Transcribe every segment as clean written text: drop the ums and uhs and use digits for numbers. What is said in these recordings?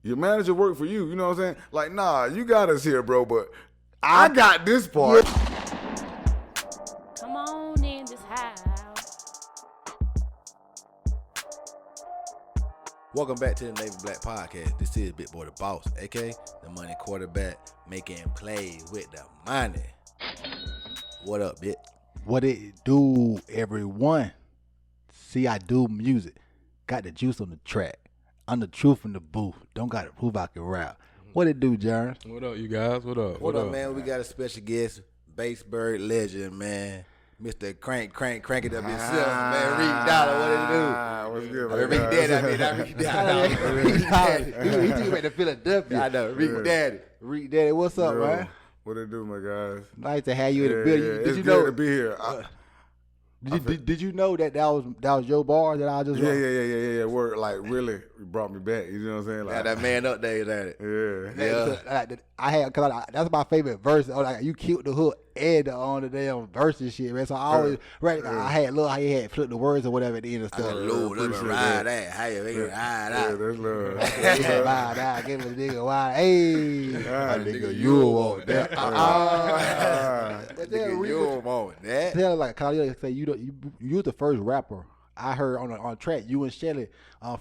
Your manager work for you. You know what I'm saying? Like, nah, you got us here, bro, but I got this part. Come on in this house. Welcome back to the Navy Black Podcast. This is Big Boy the Boss, aka the money quarterback, making plays with the money. What up, bitch? What it do, everyone? See, I do music. Got the juice on the track. I'm the truth in the booth. Don't got to prove I can rap. What it do, Jerns? What up, you guys? What up? What up, man? We got a special guest, Batesburg legend, man. Mr. Crank it up himself, man. Reek Daddy, what it do? What's good, man? Reek Daddy, Reek Daddy. He took me to Philadelphia. I know, Reek Daddy. Reek Daddy, what's up, Yo, man? What it do, my guys? Nice to have you in the building. Yeah, Did it's you good know? to be here. Did you know that was your bar that I just wrote? Yeah. Word, like, really brought me back. You know what I'm saying? Like, Yeah, that man up there, at it. Yeah. I had, cause that's my favorite verse. Like, you killed the hook and on the damn verse and shit, man. So I always I had how he had flipped the words or whatever at the end of I stuff. can load up and ride that. How you make it ride Yeah, out? that's love. Ride out, give him a nigga wide. Hey, Nigga, you want that? But then Nigga, Reek you was- want that? Tell like Kyle say you was the first rapper I heard on track. You and Shelly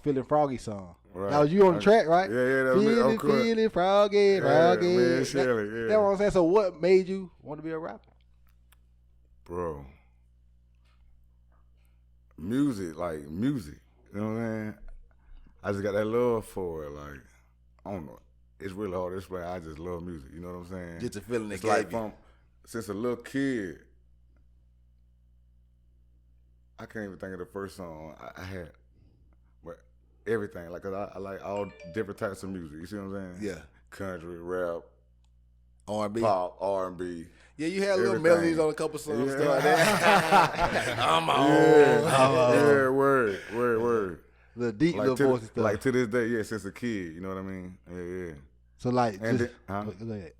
feeling Froggy song. Right. That was you on the track, right? Yeah, that was me. Of course. Feeling Froggy. Me and Shelly, yeah. That's what I'm saying. So what made you want to be a rapper? Bro. Music. You know what I'm saying? I just got that love for it. Like, I don't know. It's really hard to explain. I just love music. You know what I'm saying? Just a feeling It's that like gave you. since a little kid, I can't even think of the first song I had. But everything. Like, 'cause I like all different types of music. You see what I'm saying? Yeah. Country, rap, R&B. pop, R&B. Yeah, you had little Everything. melodies on a couple songs. Yeah. Stuff like that. I'm on. Yeah, word. The deep Like little to, voice and stuff. like to this day, yeah, since a kid, you know what I mean? Yeah. So like, And just, then, go ahead.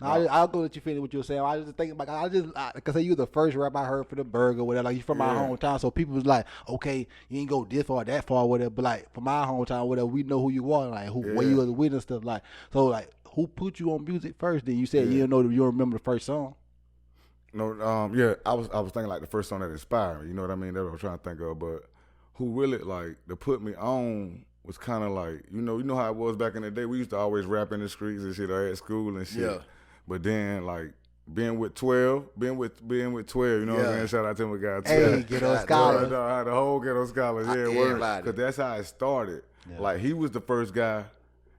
I'll go let you finish what you were saying. I was just thinking about, because you were the first rap I heard for the burger, whatever. Like, you from my hometown, so people was like, okay, you ain't go this far, that far, whatever. But like, from my hometown, whatever, we know who you are, like where you was with and stuff. Like, so like, who put you on music first? Then you said you didn't know, you don't remember the first song. No, I was thinking like the first song that inspired me, you know what I mean? That's what I was trying to think of. But who really like to put me on was kind of like, you know how it was back in the day. We used to always rap in the streets and shit, or at school and shit. Yeah. But then like being with 12, you know what I'm saying? Shout out to my guy 12. Hey, Ghetto Scholars. The whole Ghetto Scholars, word. Everybody. Because that's how it started. Yeah. Like, he was the first guy,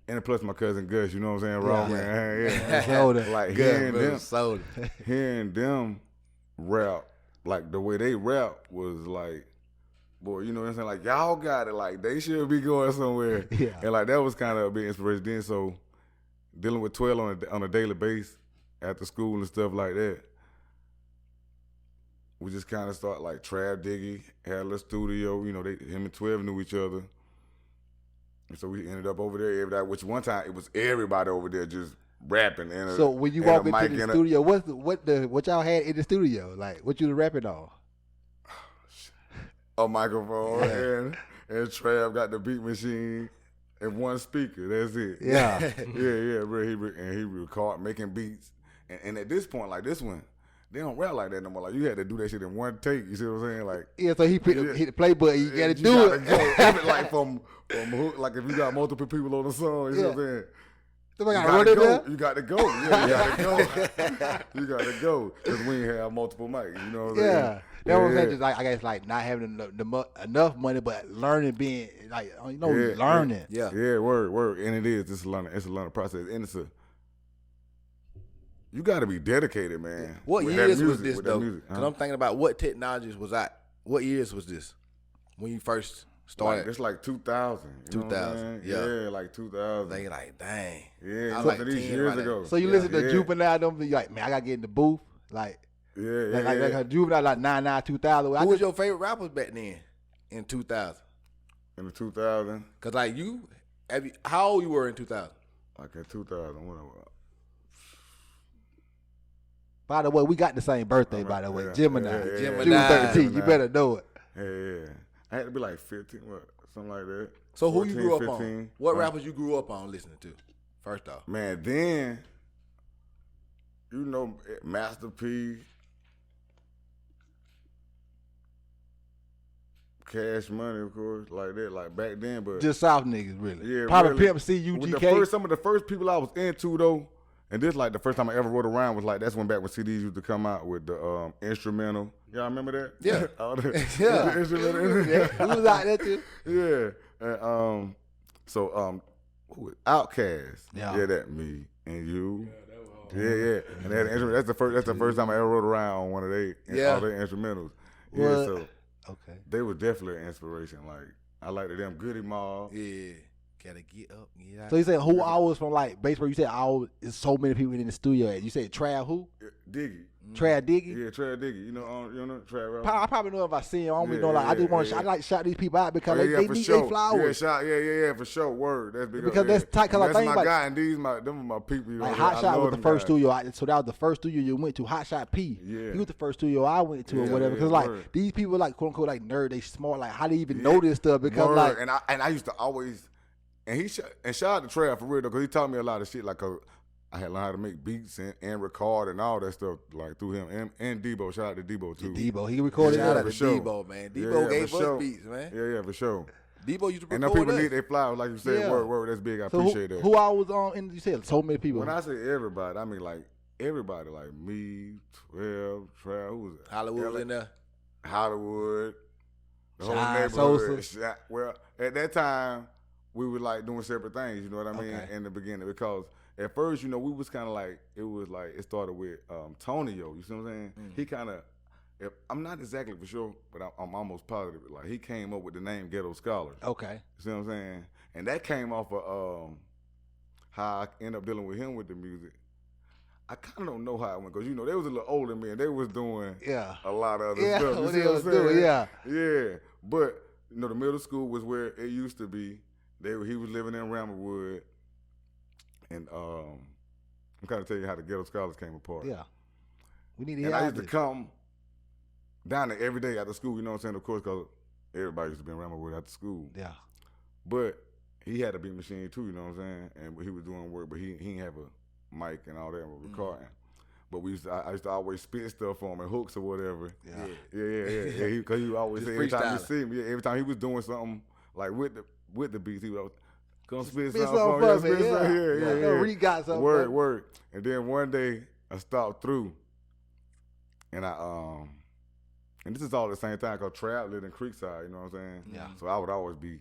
and plus my cousin Gus, you know what I'm saying? Raw man. Yeah. Soda. Like, hearing them rap, like the way they rap was like, boy, you know what I'm saying? Like, y'all got it. Like, they should be going somewhere. Yeah. And like, that was kind of a big inspiration. Then, so dealing with 12 on a daily basis after school and stuff like that, we just kind of start like Trav Diggy, had a little studio. You know, him and 12 knew each other. And so we ended up over there every day, which one time it was everybody over there just rapping. And So when you walk into the studio, what y'all had in the studio? Like, what you was rapping on? A microphone and Trav got the beat machine and one speaker. That's it. Yeah. yeah, bro. He record making beats. And at this point, like this one, they don't rap like that no more. Like, you had to do that shit in one take. You see what I'm saying? Like, Yeah, so he hit the play button. You gotta do gotta it. Go. Even like from like if you got multiple people on the song, you know what I'm saying? Somebody You gotta run gotta it go. there. You got to go. Yeah, you got to go. You got to go. Because we ain't have multiple mics. You know what I'm saying? Yeah. That's what I'm saying. Just like, I guess, like, not having enough money, but learning, being like, learning. Yeah. Yeah, word. And it is. It's a learning process. And you got to be dedicated, man. What with that years was music, this, with that though? music, Because I'm thinking about what technologies was out. What years was this when you first started? Like, it's like 2000. You know what I'm 2000, saying? yeah. Yeah, like 2000. They like, dang. Yeah, I was like like these 10 years right ago. So you listen to yeah. Juvenile, them, you like, man, I gotta get in the booth. Like Yeah. Juvenile, like 99, 2000. Who was your favorite rappers back then in 2000? In the 2000, Because, like, how old you were in 2000? like in 2000, whatever. By the way, we got the same birthday, by the way. Yeah, Gemini. yeah, yeah, June yeah. 13th. You better know it. Yeah. I had to be like 15, something like that. So who 14, you grew up 15. on? What rappers you grew up on listening to? First off, Man, then you know Master P, Cash Money, of course, like that, like back then. But Just South niggas, really. yeah, Probably really. Pimp C, With UGK. some of the first people I was into though, and this like the first time I ever rode around was like that's when back when CDs used to come out with the instrumental. Y'all remember that? Yeah. All the, Yeah. the instrumental. Yeah, we was out there too. Yeah. And, who? Outkast. Yeah. Yeah, that me and you. Yeah. And that's the first time I ever rode around on one of all their instrumentals. Yeah, What? so Okay. they were definitely an inspiration. Like I liked them Goody Mob. yeah, gotta get up, get out. So you said who I was from like Batesburg? You said is so many people in the studio. You said Trav who? Diggy. Trav Diggy. Yeah, Trav Diggy. You know Trav. I probably know if I see him. I don't really Yeah, know. Like I just want to. yeah. I like shout these people out because Oh, they for need sure. their flowers. Yeah, for sure. Word. That's big Because that's tight, 'cause I that's think my about- guy, and them are my people. You know, Like I Hot Shot love was the them first guys. studio. So that was the first studio you went to. Hot Shot P. Yeah. He was the first studio I went to or Yeah, whatever. yeah, Because like word. these people like quote unquote like nerd. They smart. Like how they even Yeah. know this stuff? Because Word. like and I used to always and shout out to Trav for real though, because he taught me a lot of shit. Like I had learned how to make beats and record and all that stuff like through him and Debo. Shout out to Debo too. Debo, he recorded Shout that. out to for sure. Debo, man. Yeah, Debo for gave us sure. beats, man. Yeah, for sure. Debo used to And record them people us. need their flowers, like you said. Yeah. Word. That's big. I So appreciate that. who I was on? And you said so many people. When I say everybody, I mean like everybody, like me, 12, Trav, who was it? Hollywood was in there. Hollywood, the whole Shine neighborhood. Sosa. Well, at that time, we were like doing separate things. You know what I mean? Okay. In the beginning, because at first, you know, we was kind of like it started with Tonio. You see what I'm saying? He kind of. I'm not exactly for sure, but I'm almost positive. Like he came up with the name Ghetto Scholars. Okay. You see what I'm saying? And that came off of how I ended up dealing with him with the music. I kind of don't know how it went, because, you know, they was a little older than me, and they was doing Yeah. a lot of other Yeah, stuff. You what see they what was I'm saying? doing, yeah. Yeah. But, you know, the middle school was where it used to be. He was living in Ramblewood. And I'm kind of telling you how the Ghetto Scholars came apart. Yeah. We need to And hear I all used to this. come down there every day after school, you know what I'm saying? Of course, because everybody used to be in Ramblewood after school. Yeah. But he had a beat machine too, you know what I'm saying? And he was doing work, but he didn't have a mic and all that and recording. But I used to always spit stuff on him and hooks or whatever. Yeah. Yeah. Because he would always Just say every time you freestyling. see him, every time he was doing something like with the beats, he would always come spit Spit something something for for me. me, yeah. Yeah. No, Reek got something Word, for me. word. And then one day I stopped through, and and this is all at the same time because Trap lived in Creekside, you know what I'm saying? Yeah. So I would always be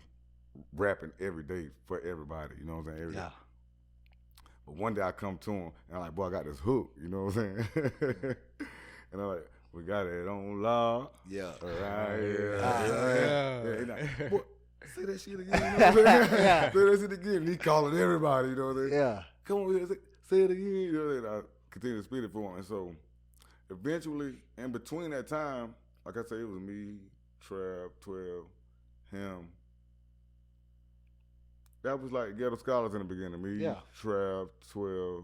rapping every day for everybody, you know what I'm saying? Every day. Yeah. But one day I come to him and I'm like, boy, I got this hook, you know what I'm saying? And I'm like, we got it on law. Yeah. Right here. Yeah. He like, boy, say that shit again, you know what I'm saying? Yeah. Say that shit again. And he calling everybody, you know what I'm saying? Yeah. Come on here, say it again. You know, and I continue to spit it for him. And so eventually, in between that time, like I say, it was me, Trav, 12, him. That was like Ghetto Scholars in the beginning. Me, Yeah. Trav, 12,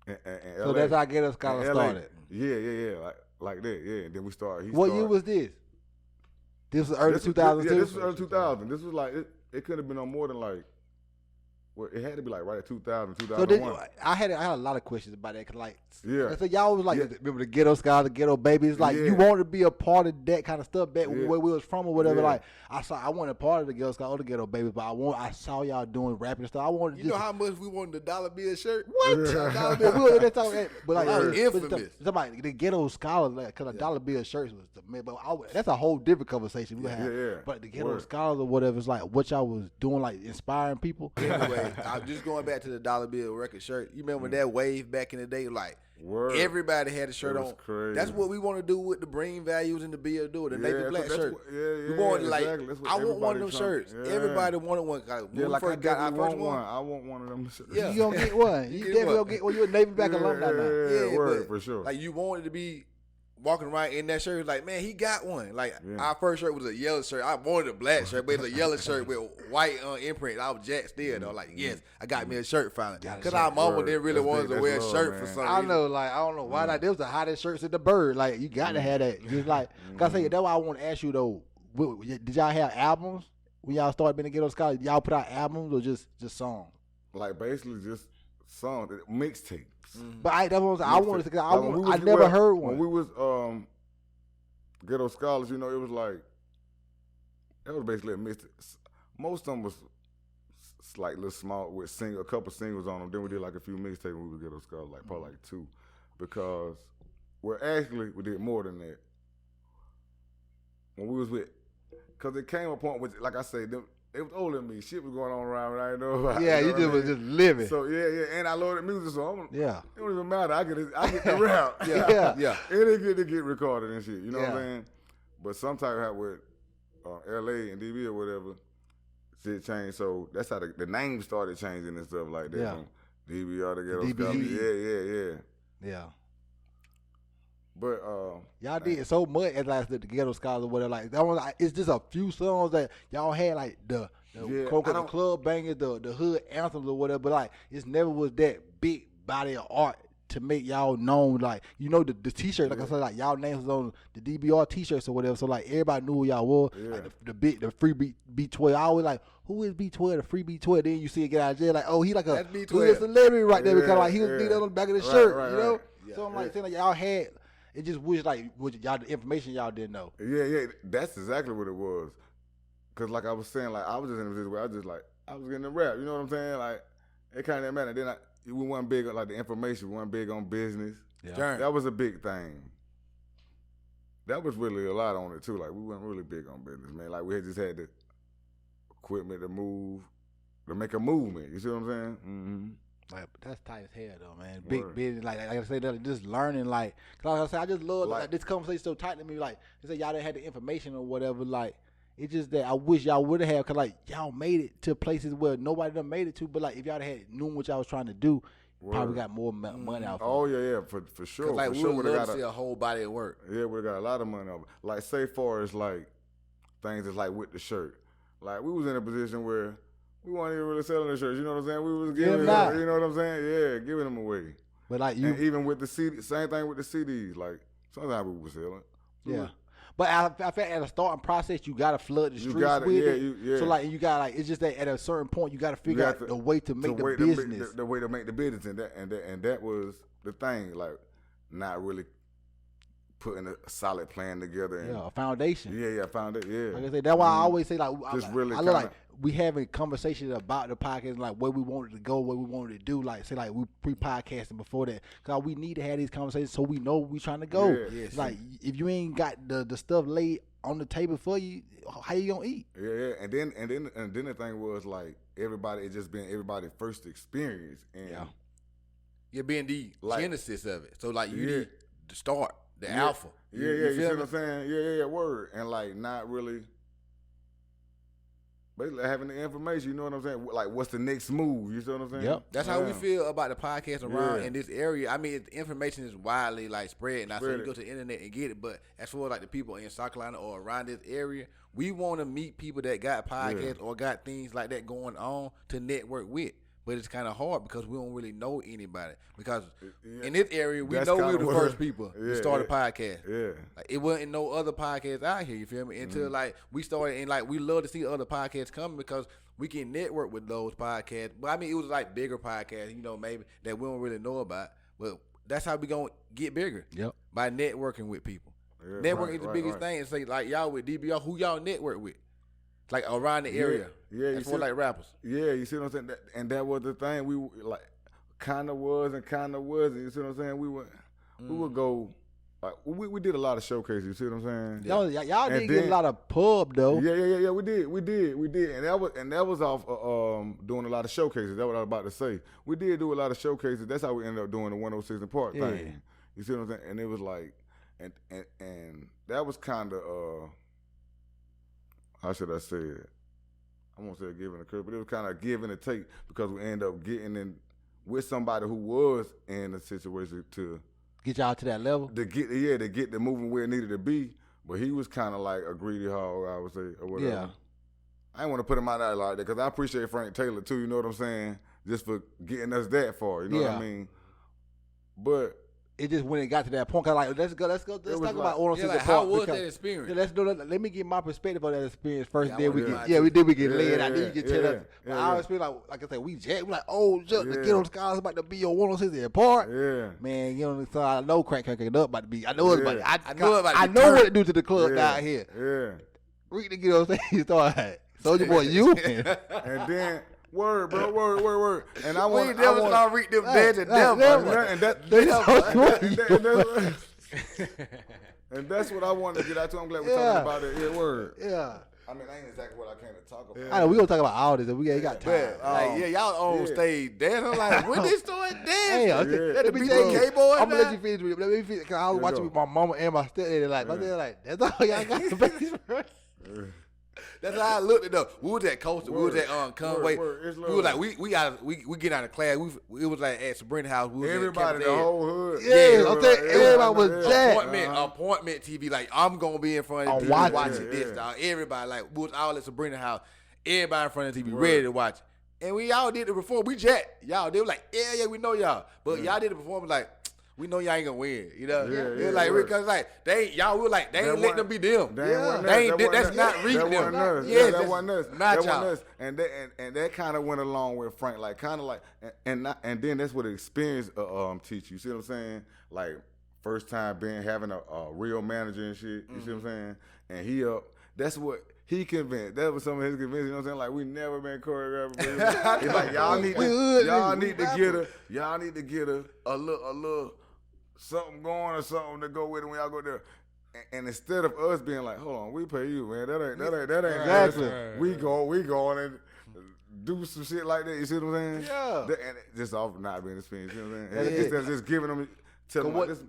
and So LA. that's how Ghetto Scholars And LA. started. Yeah. Like that, yeah. And then we started. What year was this? This was early 2000s Yeah, too? this was early 2000. This was like, it couldn't have been no more than like, well, it had to be like right at 2000, So 2001. I had a lot of questions about that. Cause like, Yeah. so y'all was like, Yeah. remember the Ghetto Scholars, the Ghetto Babies? Like, Yeah. you wanted to be a part of that kind of stuff back Yeah. where we was from or whatever. Yeah. Like, I wanted a part of the Ghetto Scholars or the Ghetto Babies, but I saw y'all doing rapping and stuff. I wanted to You just know how much we wanted the Dollar Bill shirt? what? Yeah. Dollar Bill, we were- that's all- but like, That was but infamous. somebody the Ghetto Scholars, like, cause the Dollar Bill shirts was the man. But that's a whole different conversation we have. Yeah. But the Ghetto Word. Scholars or whatever, it's like what y'all was doing, like inspiring people. Anyway, I'm just going back to the Dollar Bill record shirt. You remember that wave back in the day? Like, Word. everybody had a shirt It was on. crazy. That's what we want to do with the Bring Values and the Bill do, the Navy Yeah, Black that's shirt. what- yeah, we wanted like, exactly. That's what I want one of them everybody trying- shirts. yeah. Everybody wanted one. Like, when Yeah, we like first got our first want one. I want one of them. Yeah. You gonna get one. You get definitely one. gonna get one. You're a Navy Black alumni now. Yeah, word, but, for sure. Like, you wanted to be walking around in that shirt, like, man, he got one. Like, Yeah. our first shirt was a yellow shirt. I wanted a black shirt, but it was a yellow shirt with white imprint. I was jacked still, though. Like, yes, I got me a shirt finally. Got a Because shirt. our mama Word. didn't really That's want us big. to That's wear a love, shirt man. for some I reason. know, like, I don't know why. Like, there was the hottest shirts at the Bird. Like, you got to have that. Just like, cause I say that's why I want to ask you though. Did y'all have albums when y'all started being a Ghetto Scholars? Y'all put out albums or just songs? Like basically just songs, mixtapes. Mm-hmm. But that's what I wanted to. Like I never heard one. When we was Ghetto Scholars, you know, it was like it was basically a mixtape. Most of them was like little small with a couple singles on them. Then we did like a few mixtapes when we was Ghetto Scholars, like probably like 2, because actually we did more than that. When we was with, cause it came a point with, like I say, it was older than me. Shit was going on around, I didn't know about. Yeah, you just was just living. So yeah, and I love the music, so it don't even matter. I get the rap. Yeah. And it get recorded and shit. You know what I'm saying? But sometimes with LA and DB or whatever, shit changed. So that's how the name started changing and stuff like that. Yeah. From DBR to Ghetto Scholars. Yeah. But y'all did so much as like the Ghetto Scholars or whatever. Like that one, like, it's just a few songs that y'all had like the club bangers, the hood anthems or whatever. But like it's never was that big body of art to make y'all known. Like you know the t-shirt, like I said, like y'all names was on the DBR t-shirts or whatever. So like everybody knew who y'all was. Yeah. Like the free B12. I always like, who is B12? The free B12. Then you see it get out of jail. Like, oh, he like a hood celebrity right there because like he was beat on the back of the shirt. Right, you know. right. Yeah. So I'm like saying like y'all had. It just was like y'all the information y'all didn't know. Yeah, that's exactly what it was. Cause like I was saying, like I was just in a position where I was getting the rap. You know what I'm saying? Like it kind of didn't matter. Then we weren't big on like the information. We weren't big on business. Yeah. That was a big thing. That was really a lot on it too. Like we weren't really big on business, man. Like we just had the equipment to move, to make a movement. You see what I'm saying? Mm-hmm. Like that's tight as hell though, man. Big business, like I said, just learning, like, cause like I said, I just love like this conversation so tight to me. Like, they say y'all didn't have the information or whatever. Like, it's just that I wish y'all would have, cause like y'all made it to places where nobody done made it to. But like, if y'all had knew what y'all was trying to do, probably got more money out. Oh yeah, for sure. Like for we sure, would love to see a whole body of work. Yeah, we got a lot of money off it. Like say far as like things that's like with the shirt. Like we was in a position where we weren't even really selling the shirts, you know what I'm saying? We was giving them, you know what I'm saying? Yeah, giving them away. But like and even with the CD, same thing with the CDs. Like sometimes we were selling. Yeah. But I feel at a starting process, you gotta flood the streets with it. So like you got like it's just that at a certain point you gotta figure out the way to make the business. The way to make the business, and that was the thing. Like not really putting a solid plan together. And, a foundation. Yeah, foundation. Yeah. Like I said, that's why I always say like just really I look like we having conversations about the podcast, like where we wanted to go, what we wanted to do. Like say like we pre-podcasting before that, cause we need to have these conversations so we know we trying to go. Yeah. Like if you ain't got the stuff laid on the table for you, how you gonna eat? Yeah. And then the thing was like it just been everybody's first experience. And you're being the genesis of it. So like you need to start. The alpha. Yeah, you see what I'm saying? Yeah, word. And like not really basically having the information, you know what I'm saying? Like what's the next move, you see what I'm saying? Yep. That's how we feel about the podcast around in this area. I mean, the information is widely like spread. Now, so you go to the internet and get it, but as for like the people in South Carolina or around this area, we want to meet people that got podcasts or got things like that going on to network with. But it's kind of hard because we don't really know anybody. Because in this area, we know we were the first people to start a podcast. Yeah. Like, it wasn't no other podcasts out here, you feel me? Until like we started, and like we love to see other podcasts coming because we can network with those podcasts. But I mean, it was like bigger podcasts, you know, maybe that we don't really know about. But that's how we going to get bigger. Yep. By networking with people. Yeah, networking is the biggest thing. And say, like, y'all with DBR, who y'all network with? Like around the area. Yeah, you see, like rappers. Yeah, you see what I'm saying? And that was the thing. We like kind of was and kind of wasn't. You see what I'm saying? We would go. Like, we did a lot of showcases. You see what I'm saying? Yeah. Y'all did get a lot of pub though. Yeah. We did. And that was off doing a lot of showcases. That's what I was about to say. We did do a lot of showcases. That's how we ended up doing the 106 and Park thing. You see what I'm saying? And it was like, and that was kind of how should I say it? I won't say a give and a curve, but it was kind of give and a take because we ended up getting in with somebody who was in a situation to get y'all to that level. To get the movement where it needed to be. But he was kind of like a greedy hog, I would say, or whatever. Yeah. I didn't want to put him out there like that because I appreciate Frank Taylor too. You know what I'm saying? Just for getting us that far. You know what I mean? But it just when it got to that point, cause like let's talk about 106 like, Park. how was that experience? Let me get my perspective on that experience first. Yeah, Then we get laid out. Then you can tell us. But I always feel like I said, we like, oh, the Ghetto Scholars about to be on 106 Park. Yeah, man, you know, so I know Crank up about to be. I know it's about. I know what it do to the club down here. Yeah, Reek the Ghetto stage started. Soldier Boy, you and then. Word, bro, word. And I want to read them dead to death. And that's what I wanted to get out to. I'm glad we're talking about it. Yeah, word. Yeah. I mean, I ain't exactly what I came to talk about. I know we gonna talk about all this. We ain't got time. Y'all on stage dancing. I'm like, when they start dancing? Let me tell you, boy. I'm gonna let you finish. Let me finish. Cause I was watching with my mama and my stepdad. Like, my dad, like, that's all y'all got to base. That's how I looked at them. We was at Coastal. We was at Conway. We was like, we get out of class. It was like at Sabrina's house. We was everybody, the whole hood. Yeah, I'm saying everybody was jacked. Appointment TV. Like, I'm gonna be in front of the TV watching this, dog. Everybody, like, we was all at Sabrina's house. Everybody in front of the TV, ready to watch. And we all did the performance. We jacked. Y'all, they were like, yeah, we know y'all. But y'all did the performance like, we know y'all ain't gonna win, you know. Yeah, like because like they y'all were like they ain't let them be them. That's not Reek them. That wasn't us. Not y'all. And that kind of went along with Frank, like kind of like and then that's what experience teach you. See what I'm saying? Like first time having a real manager and shit. You see what I'm saying? And he up. That's what. He convinced. That was some of his convincing. You know what I'm saying? Like we never been choreographed. It's like y'all need to get a little something going or something to go with it when y'all go there. And instead of us being like, hold on, we pay you, man. That ain't exactly. We going and do some shit like that. You see what I'm saying? Yeah. And just off not being experienced. You know what I'm saying? Instead of just giving them.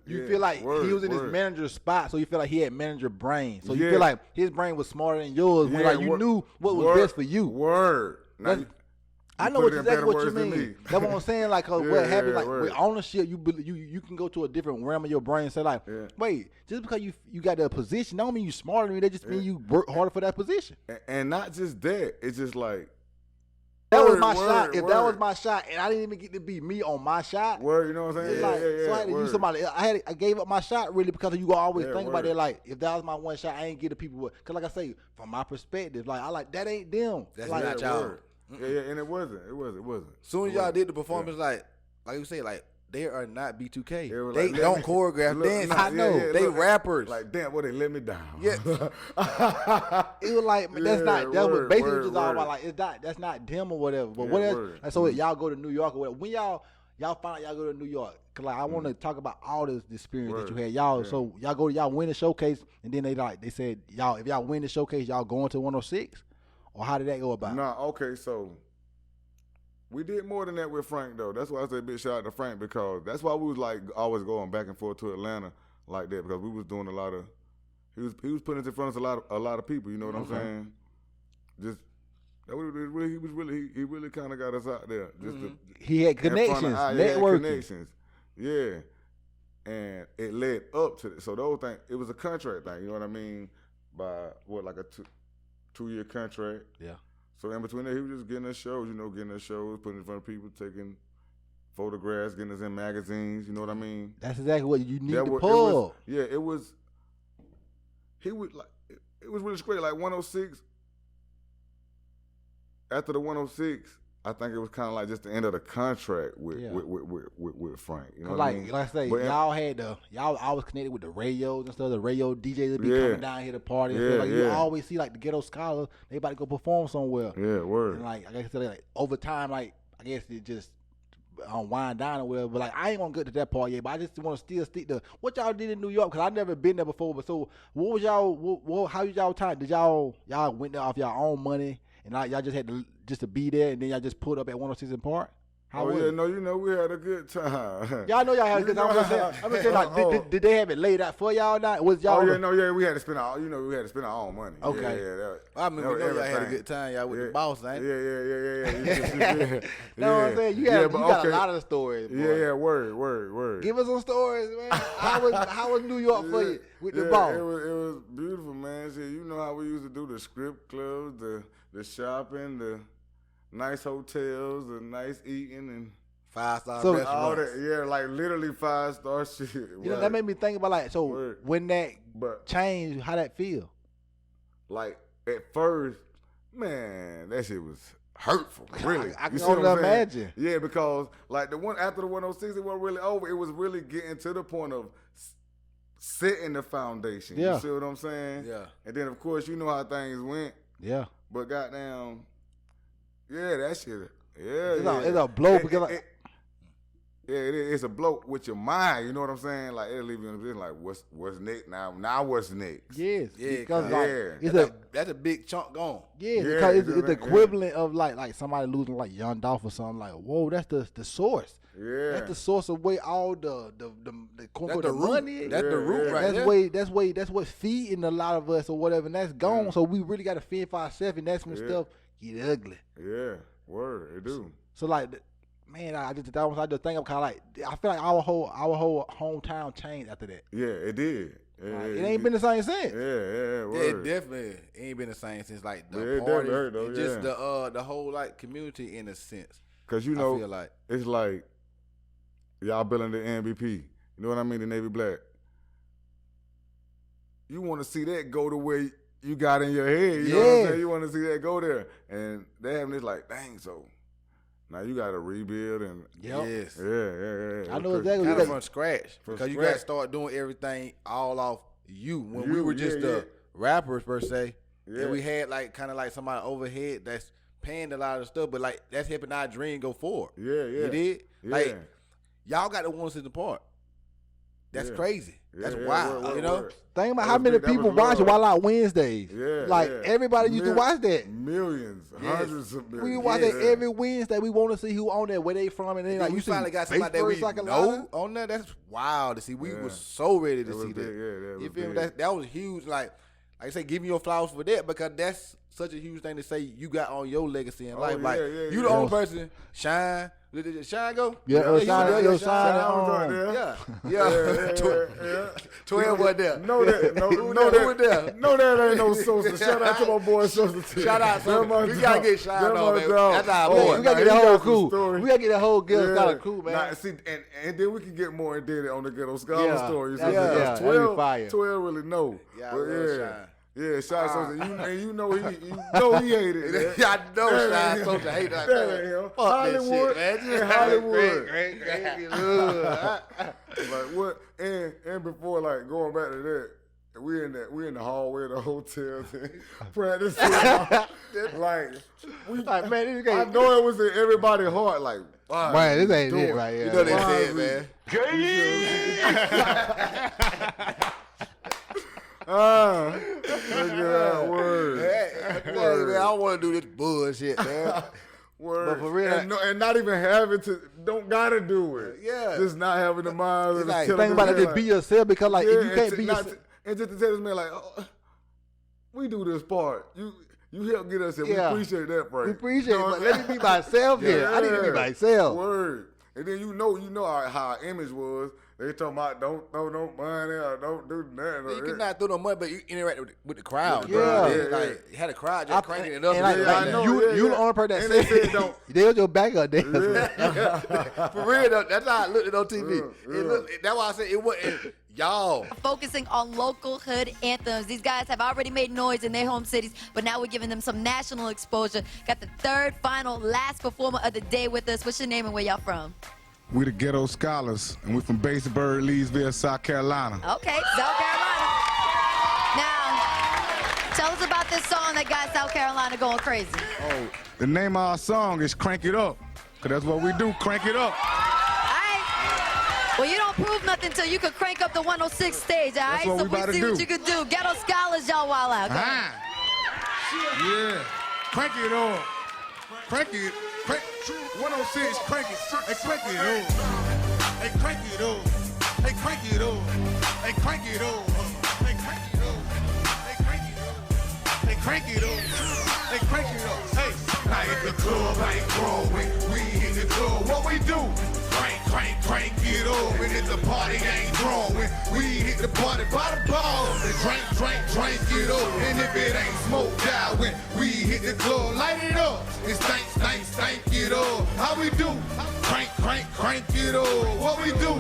You feel like he was in his manager's spot, so you feel like he had manager brain. So you feel like his brain was smarter than yours when like you knew what was best for you. I know exactly what you mean. That's what I'm saying. Like, what happened? Like with ownership, you can go to a different realm of your brain and say like, wait, just because you got that position, don't mean you smarter than me. That just mean you work harder for that position. And not just that, it's just like. That was my shot. If that was my shot, and I didn't even get to be me on my shot, you know what I'm saying? So I had to use somebody. I gave up my shot really because you always think about it. Like if that was my one shot, I ain't get the people. Because like I say, from my perspective, like I like that ain't them. That's like, not y'all. And it wasn't. Soon as y'all did the performance, like you say, like. They are not B2K. They don't choreograph dance. I know. They rappers. Like, damn, they let me down. Yeah. It was like, that's what basically just all about. Like, that's not them or whatever. But what else? Like, so y'all go to New York or whatever. When y'all find out y'all go to New York, cause like I want to talk about all this experience that you had. So y'all win the showcase, and then they said if y'all win the showcase, y'all going to 106, or how did that go about? Nah, okay, so. We did more than that with Frank though. That's why I say big shout out to Frank because that's why we was like always going back and forth to Atlanta like that because we was doing a lot of. He was putting us in front of a lot of people. You know what I'm saying? Just that he really kind of got us out there. Just he had connections, networking. Connections, yeah. And it led up to so the whole thing. It was a contract thing. You know what I mean? By like a 2-year contract. Yeah. So in between that, he was just getting us shows, putting in front of people, taking photographs, getting us in magazines. You know what I mean? That's exactly what you need to pull. It was really great. Like 106. After the 106, I think it was kind of like just the end of the contract with Frank. You know what I mean? Like I say, y'all always connected with the radios and stuff. The radio DJs that be coming down here to party. And stuff. Like you always see like the Ghetto Scholars, they about to go perform somewhere. Yeah, word. And like I said, like over time, like I guess it just wind down or whatever. But like I ain't gonna get to that part yet. But I just want to still stick to what y'all did in New York because I never been there before. But so what was y'all? How was y'all time? Did y'all went there off y'all own money? And y'all just had to be there, and then y'all just pulled up at 106 in Park? We had a good time. Y'all know y'all had a good time. I'm just saying, like, did they have it laid out for y'all? Not was y'all? We had to spend our own money. Okay. I remember we know y'all had a good time. Y'all with the boss, ain't? Yeah. Know what I'm saying? You got a lot of stories. Boy. Yeah. Word. Give us some stories, man. How was New York for you with the boss? It was beautiful, man. See, you know how we used to do the strip clubs, the shopping, the nice hotels, the nice eating, and 5-star So- restaurants. All that, yeah, like literally 5-star shit. You know, that made me think about like, so Word. when that But changed, how that feel? like at first, man, that shit was hurtful. Really, I can You see what only I'm saying? imagine. Yeah, because like the one after the 106, it wasn't really over. It was really getting to the point of setting the foundation. Yeah. You see what I'm saying? Yeah. And then of course you know how things went. Yeah. But goddamn, yeah, that shit. Yeah, It's a blow because it's a blow with your mind. You know what I'm saying? Like it'll leave you in a position like, what's next now? Now what's next? yes, Yeah, because yeah. like it's That's a big chunk gone. yeah, Yeah, because you it's know the that, equivalent of like somebody losing like Young Dolph or something. Like, whoa, that's the source. Yeah. That's the source of where all the quote unquote the root. money is. That's the root Yeah. right there. That's what feeding a lot of us or whatever, and that's gone. So we really got to fend for ourselves, and that's when stuff get ugly. Yeah, word, it do. So like, man, I just think I'm kind of like, I feel like our whole hometown changed after that. Yeah, it did. Yeah, Like, it ain't been the same since. Yeah, Yeah, word. it definitely ain't been the same since like Yeah, the it parties, definitely hurt, though, and just yeah. the whole like community in a sense. Cause you I know, feel like it's like y'all building the MVP. You know what I mean? The Navy Black. You want to see that go to where you got in your head. You know what I'm Yeah. saying? You want to see that go there, and they having this like, dang, so now you got to rebuild and Yep. yes, yeah. I know Because- exactly. kind You of got- from scratch From because you got to scratch. start doing everything all off you. When we You, were just yeah, the yeah. rappers per se, Yeah. and we had like kind of like somebody overhead that's paying a lot of stuff, but like that's helping our dream go forward. Yeah. You did Yeah. like y'all got to want us apart. That's Yeah. crazy. That's Yeah, wild. word, you know. word. Think about That how was many big- that people was watch love. Wild Out Wednesdays. Yeah, Like yeah. everybody used to watch that. Millions, Yes. hundreds of millions. We watch yeah. that every Wednesday. We want to see who on there, where they from, and then Yeah, like we you see finally got somebody that Batesburg, we South Carolina. know on there. That's wild to see. We Yeah. was so ready to That was see big, that. yeah, that You was feel me? big. That was huge. Like I say, give me your flowers for that because that's such a huge thing to say you got on your legacy in life. yeah, Like yeah, you yeah. the only person. Shine. Did Shine go? Yeah, he was Shine, there, yo, yeah, Shine, was there. Yeah, Yeah. 12 was there. No, that, no, Who no, there? Who that, there? no, that ain't no Sosa. Shout out to my boy Sosa. too. Shout out, Sosa. That my We gotta dog. get Shine That on, my baby. dog. That's our Oh, boy. We gotta nah, get he the whole got some crew. stories. We gotta get the whole Ghetto Yeah. Scholars crew, man. Nah, see, and then we can get more indebted on the Ghetto Scholar Yeah. story. Yeah, that'd be fire. 12 really know. Yeah, I But love Shine. Yeah, Shine Sosa. And you know he hated it. I know That Shine ain't supposed to him. hate that. That man. ain't him. Fuck Hollywood. that shit, man. In Hollywood. Great. Like what? And before like going back to that, we in the hallway of the hotel practicing. Like we, Like, man, this I guy, know it was in everybody's heart. Like, why man, are this we ain't doing it right here. You know they Why said, we- man. Look at that word. Hey, man, I don't want to do this bullshit, man. Word. But for real, and not even having to, don't gotta do it. Yeah. Just not having the mind. It's of like, telling think about it, this just man, be yourself because like if you and can't to- be not yourself, to- and just to tell this man like, oh, we do this part. You help get us here. Yeah. We appreciate that, Frank. we appreciate it, You know but what I'm let me be myself here. I need to be Yeah. myself. Word. And then you know how our image was. They talking about don't throw no money or don't do nothing. You could not throw no money, but you interact with the crowd. With the bro. crowd, Yeah, yeah, like you had a crowd just cranking it up. and and like, shit I like know. that. you yeah. the only person that And they said said don't. they was your backup there. For real, though, that's how it looked on TV. Yeah. That's why I said it wasn't y'all. Focusing on local hood anthems. These guys have already made noise in their home cities, but now we're giving them some national exposure. Got the third, final, last performer of the day with us. What's your name and where y'all from? We the Ghetto Scholars, and we from Batesburg, Leesville, South Carolina. Okay, South Carolina. Now, tell us about this song that got South Carolina going crazy. The name of our song is Crank It Up, because that's what we do, crank it up. All right. Well, you don't prove nothing till you can crank up the 106 stage, all right? what So we we about to see do. what you can do. Ghetto Scholars, y'all wild out. Go ahead. Yeah, crank it up. Crank it, crank, 106, crank it, hey, crank it up. Hey, crank it up. Hey, crank it up. Hey, crank it up. Hey, crank it up. Hey, crank it up. Hey, crank it up. Hey, crank it up. Hey, I hit the club, I ain't growing. We hit the club, what we do? Crank it up. And if the party ain't drawing, we hit the party by the ball. And drink it up. And if it ain't smoked out, when we hit the club, light it up. And stank it up. How we do? Crank crank it up. What we do?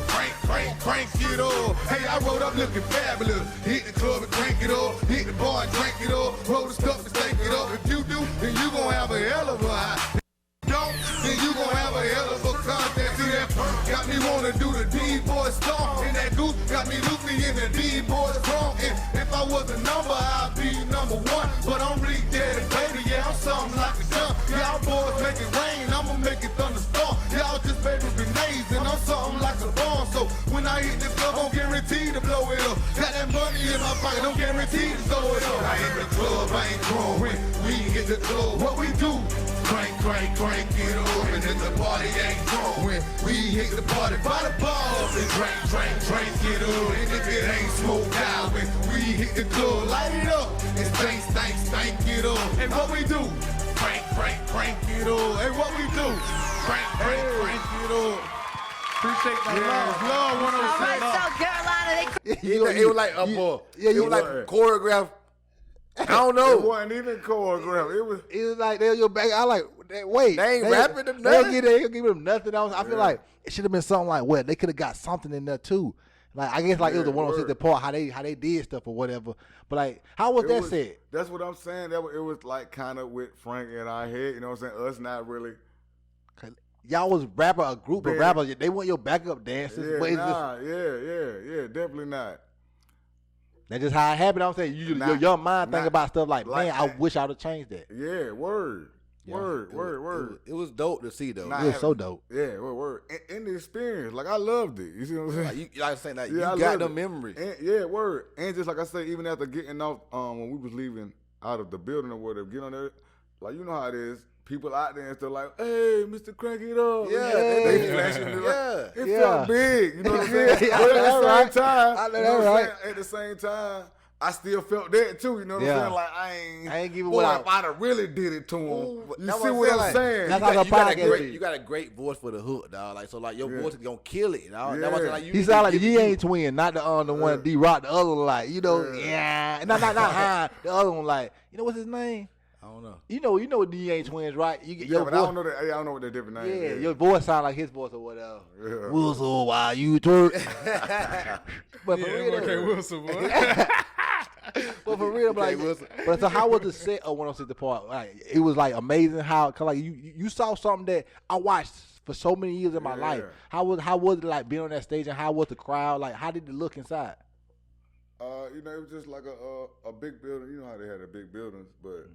Crank it up. Hey, I rolled up looking fabulous. Hit the club and crank it up. Hit the bar and crank it up. Roll the stuff and stake it up. If you do, then you gon' have a hell of a high. Don't, then you gon' have a hell of a contest. See that perk got me wanna do the D-boy stomp. And that goose got me loopy in the D-boy strong. If I was a number, I'd be number one. But I'm Reek Daddy, baby, yeah, I'm something like a gun. Y'all boys make it rain, I'ma make it thunderstorm. Y'all just baby grenades, and I'm something like a bomb. So when I hit the club, I'm guaranteed to blow it up. Got that money in my pocket, I'm guaranteed to throw it up. I hit the club, I ain't growing. We hit the club, what we do? Crank it up, and if the party ain't growing, we hit the party by the balls and drink it up. And if it ain't smoked out, when we hit the club, light it up and stank it up. And what we do? Crank it up. And what we do? Crank it up. Appreciate that love. 106. All right, so Carolina, It was like it was like choreographed. I don't know. It wasn't even choreographed. It was like they're your back. I like wait. They ain't rapping them They nothing. don't give them nothing else. I feel like it should have been something like what they could have got something in there too. Like I guess like it was the 106 part how they did stuff or whatever. But like how was that said? That's what I'm saying. It was like kind of with Frank in our head. You know what I'm saying? Us not really. Y'all was a group of rappers. They want your backup dancers. Yeah, but it's yeah, definitely not. that's just how it happened. I'm saying your young mind think about stuff like man, I that. wish I would have changed that. Yeah, word. It was dope to see though. Nah, It was so dope. Yeah, word. In the experience, like I loved it. You see what I'm saying? Like I saying that Yeah, I you got loved the it. memories. And, yeah, word. And just like I say, even after getting off, when we was leaving out of the building or whatever, get on there, like you know how it is. People out there and stuff like, hey, Mr. Crank it up. Yeah, they flashing it. yeah. It felt big. You know what I'm saying? Yeah, But I at the same time, I know you know that what I'm right. saying? At the same time, I still felt that too. You know what I'm saying? Like I ain't giving boy, what if I'd have really did it to him. You That's see what I'm saying? That's You how got, the you, got a podcast great, is. you got a great voice for the hook, dog. Like so, like your Yeah. voice is gonna kill it, dog. Yeah. That's why I said, like, you He need sound to like the give Ye it- ain't twin, not the one D Rock, the other one like, you know, yeah. Not high. The other one like, you know what's his name? I don't know. You know what D ain't twins, right? You get Yeah, your but I voice. don't know that. I don't know what their different names. Yeah, your voice sound like his voice or whatever. Yeah. Wilson, why you twerk? But for real, okay, though, Wilson, boy. but for real, like, Wilson. but so how was the set of 106 The Park? Like, it was like amazing how, cause like you saw something that I watched for so many years in my life. How was it like being on that stage and how was the crowd? Like, how did it look inside? You know, it was just like a big building. You know how they had the big buildings, but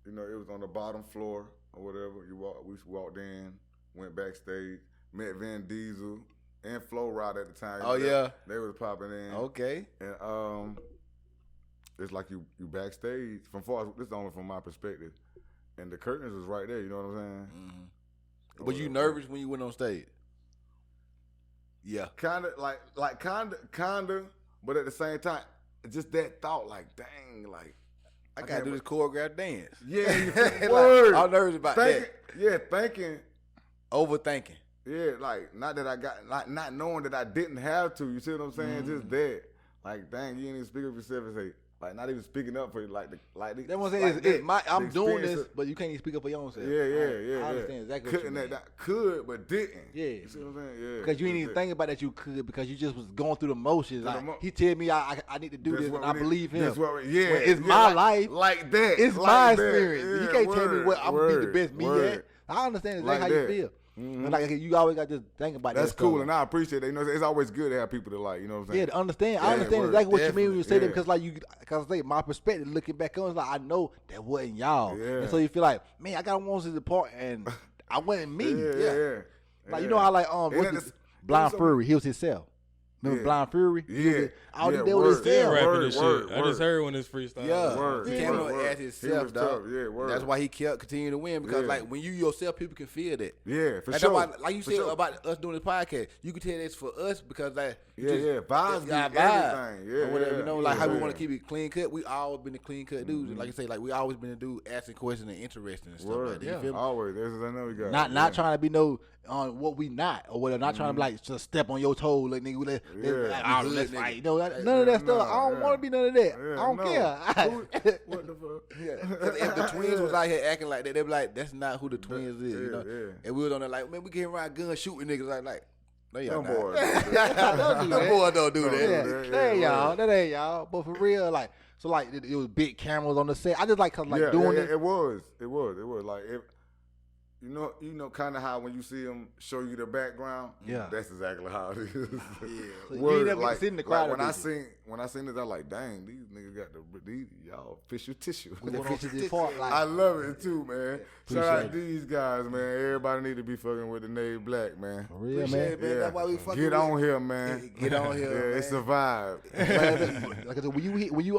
you know, it was on the bottom floor or whatever. We walked in, went backstage, met Vin Diesel and Flo Rida at the time. Oh, yeah. They was popping in. Okay. And it's like you backstage. From far, this is only from my perspective, and the curtains was right there. You know what I'm saying? Mm-hmm. Was you nervous when you went on stage? Yeah. Kinda, kinda, but at the same time, just that thought, like, dang, like. I gotta do this choreographed dance. Yeah, Like, word. I'm nervous about that. Thinking. Overthinking. Yeah, like not that I got, not knowing that I didn't have to. You see what I'm saying? Just that. Like, dang, you ain't even speak up for yourself and say, like, not even speaking up for you, like the. That one saying I'm doing this, but you can't even speak up for your own self. Yeah. I understand exactly Couldn't what you mean. could, but didn't. Yeah. You see what I'm saying? Yeah. Because you ain't even think about that you could because you just was going through the motions. Like, he tell me I need to do this and I believe him. That's what When it's my life. Like that. It's like my that. experience. You can't tell me what I'm going to be the best me at. I understand exactly Like how that. you feel. Mm-hmm. And like you always got to just think about that. That's cool, and I appreciate it. You know, it's always good to have people to like. You know what I'm saying? Yeah, to understand. Yeah, I understand word. exactly what you mean when you say that Yeah. because like because I say my perspective looking back on, it's like I know that wasn't y'all, Yeah. and so you feel like, man, I got one to the part, and I wasn't me. Yeah. Like you know how like And what's then the- it's- Blind some- Fury, he was himself. Remember Yeah. Blind Fury? Yeah. All he Yeah, did was word. Still himself. rapping this Word, shit. I just heard when it's freestyle. Yeah. Word. He came Word. on as He himself, was dog. tough. Yeah, word. That's why he kept continuing to win because Yeah. like when you yourself, people can feel that. Yeah, for That's sure. why, like you For said sure. about us doing this podcast, you can tell it's for us because like you Yeah, vibes it's got be vibe everything. Yeah, or whatever. You know, like how we want to keep. keep it clean cut. We always been a clean cut dudes, and like you say, like we always been a dude asking questions and interesting and stuff like Word. that. You feel me? Always. That's what I know we got. Not trying to be no on what we not or whatever. Not trying to be like just step on your toe, like nigga. Let's fight. You know, none of that stuff. I don't want to be none of that. I don't care. What the fuck? Yeah. If the twins was out here acting like that, they'd be like, "That's not who the twins is." You know. And we was on there like, "Man, we came around gun shooting niggas." Like, no, y'all not. Don't do that. Boy, don't do that. That ain't y'all. That ain't y'all. But for real, like, so like it was big cameras on the set. I just like doing it. It was like if. You know, kind of how when you see them show you the background. Yeah, that's exactly how it is. Yeah, so Word, you never sit in the crowd. Like when I seen this, I like, dang, these niggas got these y'all official tissue. I love it too, man. Shout out these guys, man. Everybody need to be fucking with the Nave Black, man. For real, man. Yeah. That's why we fucking get on here, man. Get on here. Yeah, man. it's a vibe. Like I said, when you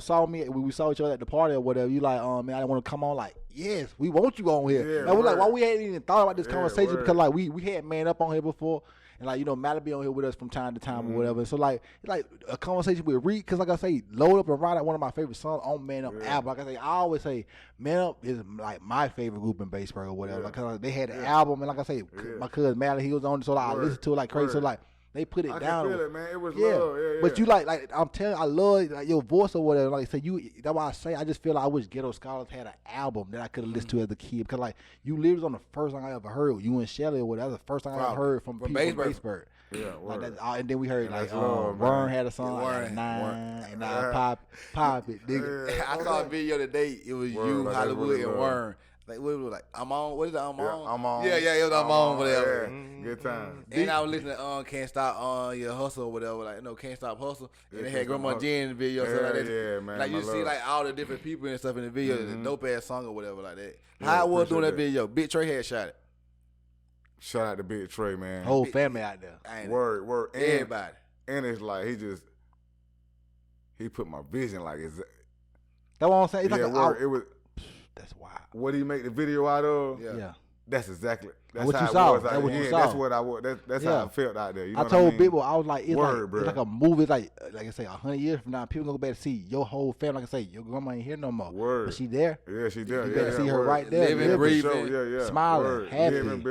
saw me when we saw each other at the party or whatever, you like, man, I want to come on. Like, yes, we want you on here. Yeah, and we're like, why we hadn't even thought about this conversation word. because like we had man up on here before. And like, you know, Matt be on here with us from time to time or whatever. So like a conversation with Reek, because like I say, Load Up and Ride Out, one of my favorite songs on Man Up album. Like I say, I always say, Man Up is like my favorite group in Batesburg or whatever. Like, cause they had the album, and like I say, my cousin Matt, he was on it, so like, I listened to it like crazy. So like, they put it down. I can feel it, man. It was love. Yeah. But you like I'm telling, I love like your voice or whatever. Like I said, that's why I say I just feel like I wish Ghetto Scholars had an album that I could have listened to as a kid, because like you literally was on the first song I ever heard. You and Shelly or whatever. That was the first thing I ever heard from people from Batesburg. Yeah, like that, and then we heard like love, Warren had a song Warren, and pop it, nigga. I saw a video today. It was you, Hollywood, and Warren. Like what it was like? I'm on. What is it? I'm on. I'm on. Yeah, it was I'm on. Whatever. Good time. And I was listening to Can't Stop Your Hustle or whatever. Like Can't Stop Hustle. And they had Grandma Jen in the video. So like that. Yeah, man. Like you see like all the different people and stuff in the video. The dope ass song or whatever like that. How I was doing that video. Big Trey had shot it. Shout out to Big Trey, man. Whole family out there. Word. And, everybody. And it's like he put my vision like it's. That's what I'm saying. It's like it was. That's wild. What did he make the video out of? Yeah. That's exactly. That's what how you saw. it was. That's what you saw. That's what I was. That's how I felt out there. You know I told Big Boy, I was like, it's Word, like a movie. It's like I say, 100 years from now, people gonna go back to see your whole family. Like I say, your grandma ain't here no more. Word. But she there. Yeah, she there. You better see her right there, living, breathing, smiling, happy, being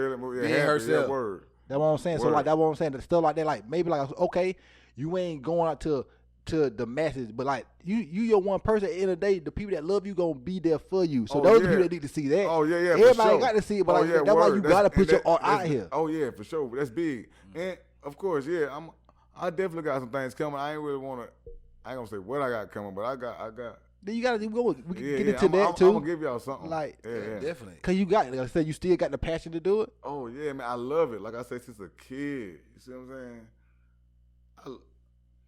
herself. Yeah, word. That's what I'm saying. So like that's what I'm saying. The stuff like that, like maybe like okay, you ain't going out to the masses, but like you your one person. At the end of the day, the people that love you gonna be there for you. So those are the people that need to see that. Oh yeah. Everybody sure. got to see it, but like, that's why you gotta put your art out here. Oh yeah, for sure. That's big. And of course, yeah, I definitely got some things coming. I ain't gonna say what I got coming, but I got. Then you gotta we can get into that too. I'm gonna give y'all something. Like definitely. Cause you got, like I said, you still got the passion to do it. Oh yeah, man, I love it. Like I said, since a kid. You see what I'm saying?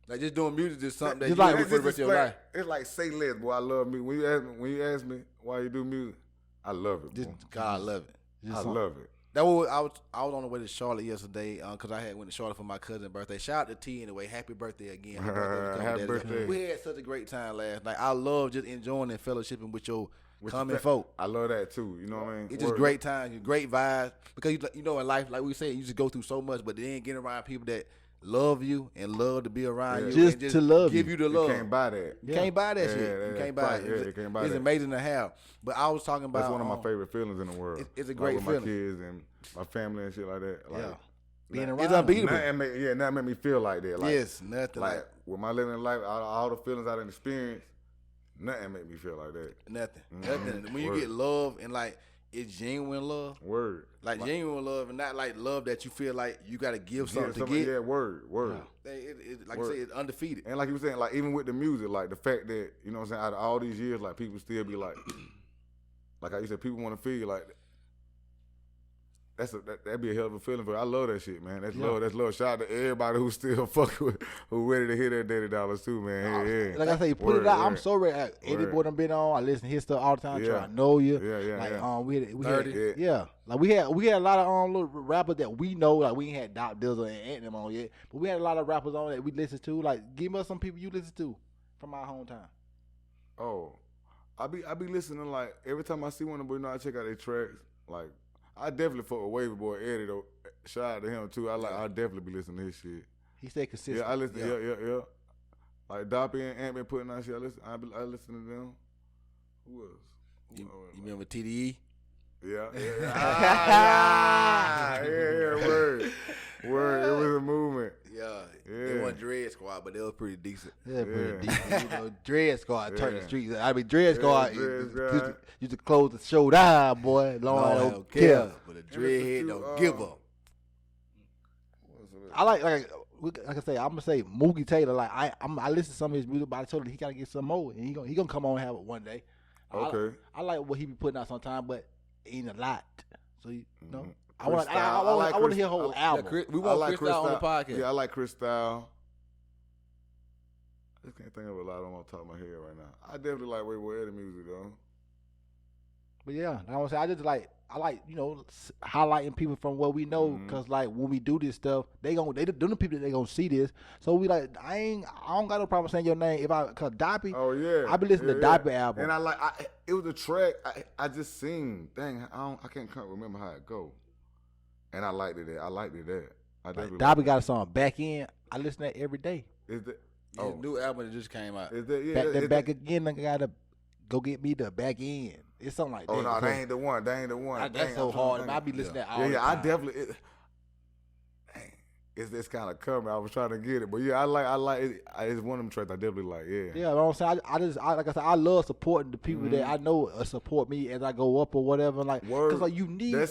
Like just doing music is something that Just you like- do for the rest of your life. It's like say less, boy. I love music. When you ask me why you do music, I love it. Boy. God love it. I love it. That was I was on the way to Charlotte yesterday because I had went to Charlotte for my cousin's birthday. Shout out to T anyway. Happy birthday again. Happy birthday. We had such a great time last night. I love just enjoying and fellowshipping with your coming folk. I love that too. You know what I mean? It's just great times, great vibes. Because you know in life, like we said, you just go through so much, but then getting around people that love you and love to be around you, Just and just to love give you the love. You can't buy that. You can't buy that shit. Yeah, You can't buy it. you can't buy It's that. amazing to have. But I was talking about That's one of my favorite feelings in the world. It's a Like, great with feeling. my kids and my family and shit like that. Like, Being It's around. unbeatable. Nothing make me feel like that. Like, Yes, nothing like with my living life, all the feelings I done experienced, nothing make me feel like that. nothing. Mm-hmm. Nothing. When you Word. get love and like it's genuine love, Word. like genuine love, and not like love that you feel like you got to give something to somebody- get. Yeah, word. Like I Word. say, it's undefeated. And like you were saying, like even with the music, like the fact that, you know what I'm saying, out of all these years, like people still be like how you said, people want to feel you like that'd be a hell of a feeling for you. I love that shit, man. That's love. That's love. Shout out to everybody who still fucking with, who ready to hear that $30 too, man. Yeah. Like I say, put it out. I'm so ready. Any boy done been on. I listen to his stuff all the time. Try to know you. Yeah. Like we had 30. Like we had a lot of little rappers that we know. Like we ain't had Doc Dizzle and Anthem on yet, but we had a lot of rappers on that we listen to. Like give us some people you listen to from our hometown. Oh, I be listening, like every time I see one of them, you know, I check out their tracks. Like I definitely fuck with Wavy Boy Eddie though. Shout out to him too. I definitely be listening to his shit. He stay consistent. Yeah, I listen. Yeah. Like Doppy and Ant been putting out shit. I listen to them. Who else? You remember TDE? Yeah. Squad, but they was pretty decent. Yeah, pretty decent. You know, Dread Squad turned the streets. I mean, Dread Squad used to close the show down, boy. Lord don't care. But the Dreadhead don't give up. I like I say, I'm gonna say Moogie Taylor. Like I listen to some of his music, but I told him he gotta get some more, and he gonna come on and have it one day. Okay. I like what he be putting out sometimes, but ain't a lot. So you know, I Chris want to hear a whole album. We want Chris Style on the podcast. Yeah, I like Chris Style. I just can't think of a lot on top of my head right now. I definitely like way more Eddie music though. But yeah, I want to say I like you know highlighting people from what we know, because like when we do this stuff, they the people that gonna see this. So we like I don't got no problem saying your name cause Doppy. Oh yeah, I been listening to Doppy album, and it was a track I just seen. Dang, I can't remember how it go, and I liked it. I liked it there. Like, Doppy got a song Back In. I listen to that every day. Is that his new album that just came out? Is that back again? I gotta go get me the back end. It's something like that. Oh no, they ain't the one. That's so hard. I be listening to that all the time. I definitely. It's kind of coming. I was trying to get it, but yeah, I like it. It's one of them tracks I definitely like. Yeah. Yeah, you know what I'm saying. Like I said, I love supporting the people that I know support me as I go up or whatever. Like, because like you need a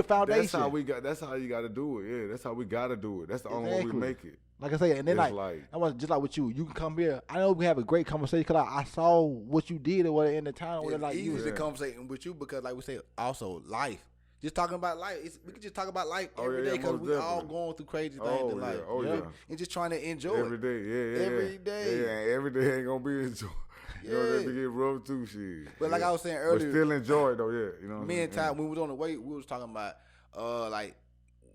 foundation. That's how you got to do it. Yeah, that's how we got to do it. That's the only way we make it. Like I say, and then I was just like with you. You can come here. I know we have a great conversation because I saw what you did or whatever in the town. It's like easy to conversate with you because, like we say, also life. Just talking about life. We can just talk about life every day because we all going through crazy things in life. And just trying to enjoy every day. Every day. Yeah, every day ain't gonna be enjoyed. You know, they get rough too, shit. But like I was saying earlier, but still enjoy it though. Yeah, you know. Me and Ty, when we was on the way, we was talking about like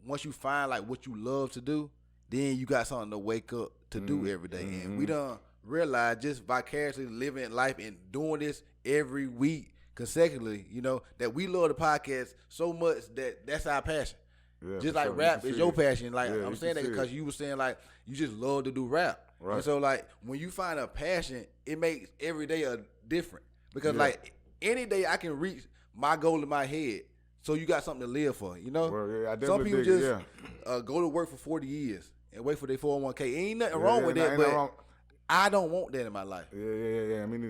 once you find like what you love to do, then you got something to wake up to do every day. And we done realized just vicariously living life and doing this every week consecutively, you know, that we love the podcast so much that's our passion. Yeah, just like rap is your passion. Like I'm saying that because you were saying like you just love to do rap. Right. And so like when you find a passion, it makes every day a different. Because like any day I can reach my goal in my head. So you got something to live for, you know? Well, I some people just go to work for 40 years and wait for their 401k. Ain't nothing wrong with that, but I don't want that in my life. Yeah. I mean,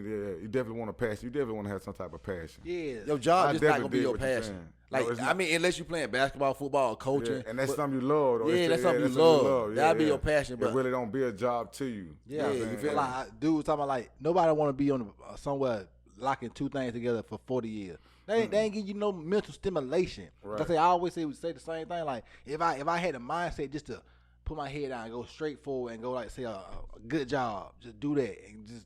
you definitely want a passion. You definitely want to have some type of passion. Yeah. Your job just not going to be your passion. Like, no, I mean, unless you're playing basketball, football, or coaching. Yeah, and that's something you love. That's something you love. That'll be your passion. But it really don't be a job to you. Yeah. You feel like, dude was talking about, like, nobody want to be on somewhere locking two things together for 40 years. They ain't giving you no mental stimulation. Right. I always say the same thing. Like, if I had a mindset just to put my head down and go straight forward and go like say a good job, just do that and just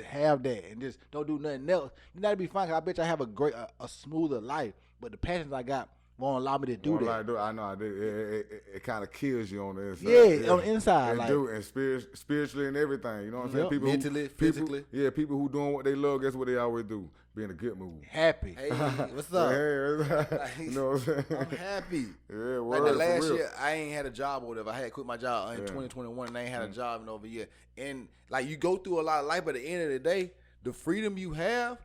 have that and just don't do nothing else. You know, that'd be fine. Cause I bet you I have a smoother life. But the passions I got won't allow me to do that. I know. It kind of kills you on the inside. Yeah, on the inside. And, like, and spiritually and everything. You know what I'm saying? People mentally, physically. People who doing what they love, guess what they always do? Be in a good mood. Happy. Hey, what's up? Hey, you know what I'm saying? I'm happy. Yeah, like the last year, I ain't had a job or whatever. I had quit my job in 2021 and I ain't had a job in over a year. And like you go through a lot of life, but at the end of the day, the freedom you have,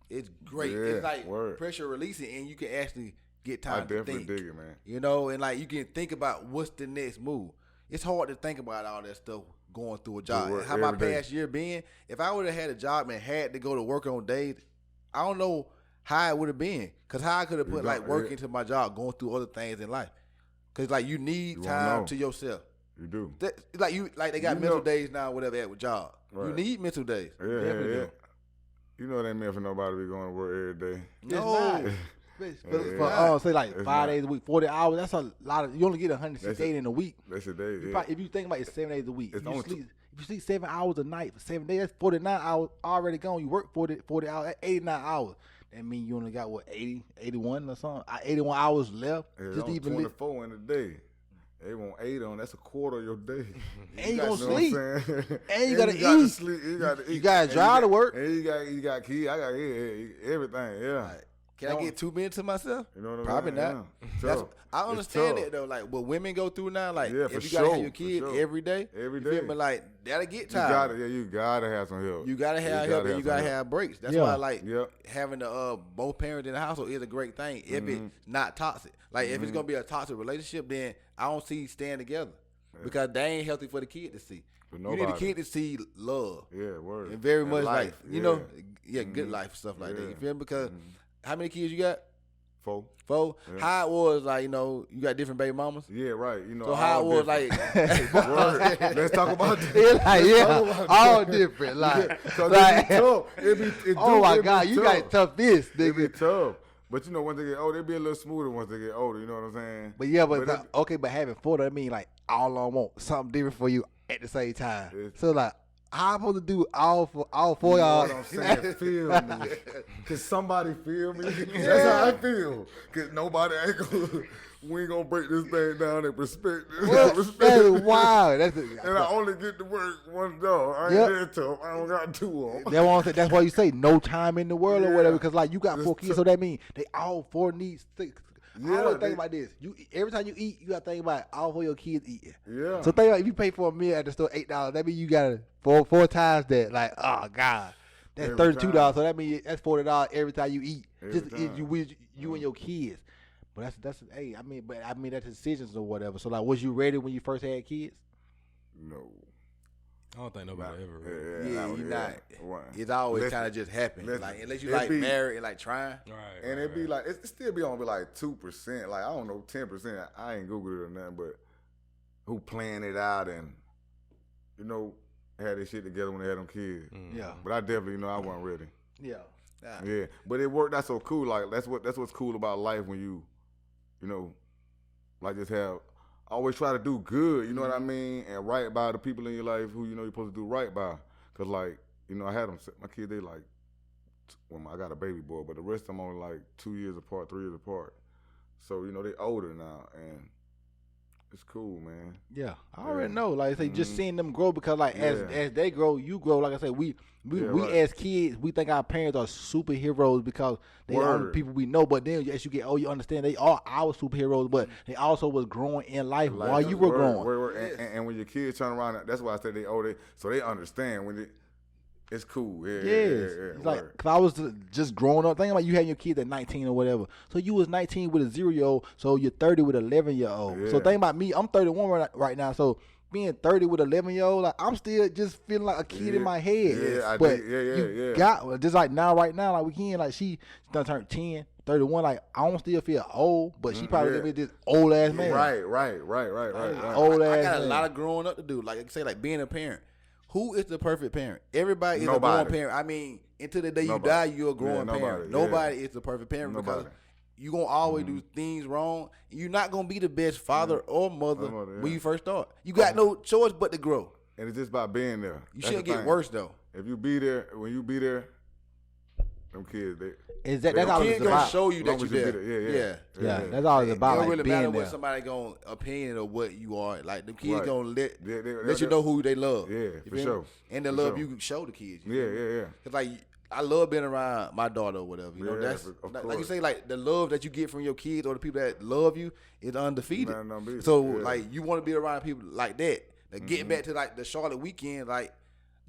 it's great. Yeah, it's like pressure releasing and you can actually get time to think. I definitely dig it, man. You know, and like you can think about what's the next move. It's hard to think about all that stuff going through a job. How my past year been, if I would have had a job and had to go to work on days, I don't know how it would have been. Because how I could have put like work into my job going through other things in life. Because like you need time to yourself. You do. Like they got mental days now, whatever at with job. Right. You need mental days. Yeah. You know what that meant for nobody to be going to work every day. No. Say like 5 days a week, 40 hours. That's a lot of. You only get 168 in a week. That's a day. If you think about it, 7 days a week. If you sleep 7 hours a night for 7 days, that's 49 hours already gone. You work 40 hours, that's 89 hours. That means you only got 80, 81 or something. 81 hours left. Yeah, just even 24 in a day. They want 8 on. That's a quarter of your day. And you gonna sleep. And you gotta eat. You gotta drive to work. And you got kids. I got everything. Yeah. Right. Can I get 2 minutes to myself? You know what I mean? Probably not. Yeah. I understand it though. Like what women go through now. Like if you gotta have your kid every day. You feel me? Like that'll get tired. You gotta have some help. You gotta have help and you gotta have breaks. That's why I like having the both parents in the household is a great thing if it's not toxic. Like if it's gonna be a toxic relationship, then I don't see staying together. because they ain't healthy for the kid to see. You need the kid to see love. Yeah, word. And very much life, like, you know, good life stuff like that. You feel me? Because how many kids you got? 4. Yeah. How it was, like, you know, you got different baby mamas? Yeah, right. You know, so how it was, like, let's talk about that. All different. Like, oh my God, you got tough this, nigga. It be tough. But you know, once they get older, they be a little smoother once they get older. You know what I'm saying? But yeah, but having 4, that mean like all I want something different for you at the same time. So like, how I'm supposed to do all 4 you y'all? Know what I'm saying? Feel me? Can somebody feel me? That's how I feel. Cause nobody ain't gonna. We ain't gonna break this thing down in perspective. That is wild. And I only get to work one dog. I ain't that tough. I don't got 2 of them. That's why you say no time in the world or whatever. Because like you got 4 kids, so that means they all 4 need 6. I always think about this. Every time you eat, you got to think about all 4 your kids eating. Yeah. So think about if you pay for a meal at the store $8, that means you got 4 times that. Like, oh God, that's $32. So that means that's $40 every time you eat. You and your kids. But that's hey, I mean that's decisions or whatever. So like, was you ready when you first had kids? No. I don't think nobody ever. You not. It's always kind of just happen. Like unless you like married and like trying. Right. And it be like it still be on like 2%. Like I don't know 10%. I ain't Googled it or nothing, but who planned it out and you know had this shit together when they had them kids. Yeah. But I definitely I wasn't ready. Yeah. Yeah. But it worked out so cool. Like that's what's cool about life when you know, like just have. Always try to do good, you know what I mean, and right by the people in your life who you know you're supposed to do right by. Cause like, you know, I had them. My kids, they like, I got a baby boy, but the rest of them only like 2 years apart, 3 years apart. So you know they older now, and it's cool, man. Yeah, I already know. Like I say, just seeing them grow because like as they grow, you grow. Like I said, we as kids, we think our parents are superheroes because they are the people we know. But then as you get older, you understand they are our superheroes, but they also was growing in life while you were growing. And when your kids turn around, that's why I said they older, so they understand when it's cool. Yeah. It's like, cause I was just growing up. Thinking about you having your kids at 19 or whatever. So you was 19 with a 0-year-old. So you're 30 with an 11-year-old. Yeah. So think about me. I'm 31 right now. So being 30 with an 11-year-old, like I'm still just feeling like a kid in my head. You got just like right now, like we can, like she done turned 10. 31, like I don't still feel old, but she probably gonna be this old ass man. Right. Old ass. I got man. a lot of growing up to do. Like I say, like being a parent. Who is the perfect parent? Everybody is a grown parent. I mean, until the day you die, you're a grown parent. Nobody is the perfect parent because you're going to always do things wrong. You're not going to be the best father or mother when you first start. You got no choice but to grow. And it's just about being there. You shouldn't get worse, though. If you be there, when you be there, them kids, that's all it's about. Show you that you're there. Yeah, that's all it's about. It don't like, really matter there. what somebody gonna opinion of what you are. Like the kids gonna let you know who they love. Yeah, for sure. And the love you show the kids. Yeah. Cause like I love being around my daughter or whatever. You know, that's like you say, like the love that you get from your kids or the people that love you is undefeated. So like you want to be around people like that. Like getting back to like the Charlotte weekend, like.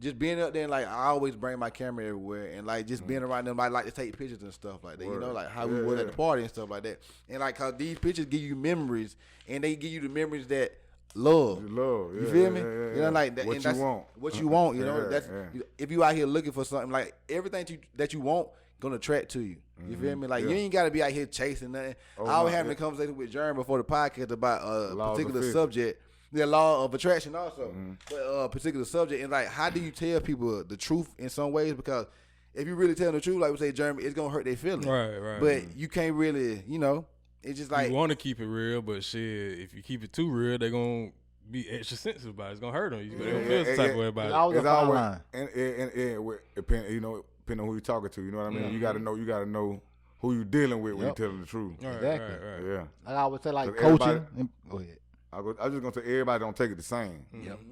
Just being up there, and, like, I always bring my camera everywhere, and, like, just being around them, I like to take pictures and stuff like that, you know, like how we were at the party and stuff like that. And, like, cause these pictures give you memories, and they give you the memories that love. You feel me? You know, like that. What you want. What you want, you know. That's if you out here looking for something, like, everything that you want gonna attract to you. You feel me? Like, you ain't got to be out here chasing nothing. I was having a conversation with Jeremy before the podcast about a particular subject. The law of attraction also, but a particular subject. And like, how do you tell people the truth in some ways? Because if you really tell them the truth, like we say, Jeremy, it's gonna hurt their feelings. Right. But you can't really, you know, it's just like you want to keep it real, but shit, if you keep it too real, they're gonna be extra sensitive about it. It's gonna hurt them. You're gonna feel some type of way about it. It's always and depending on who you're talking to. You know what I mean? You gotta know who you're dealing with when you're telling the truth. Exactly. Right. Yeah. Like I would say, like coaching. Go ahead. I was just gonna say everybody don't take it the same.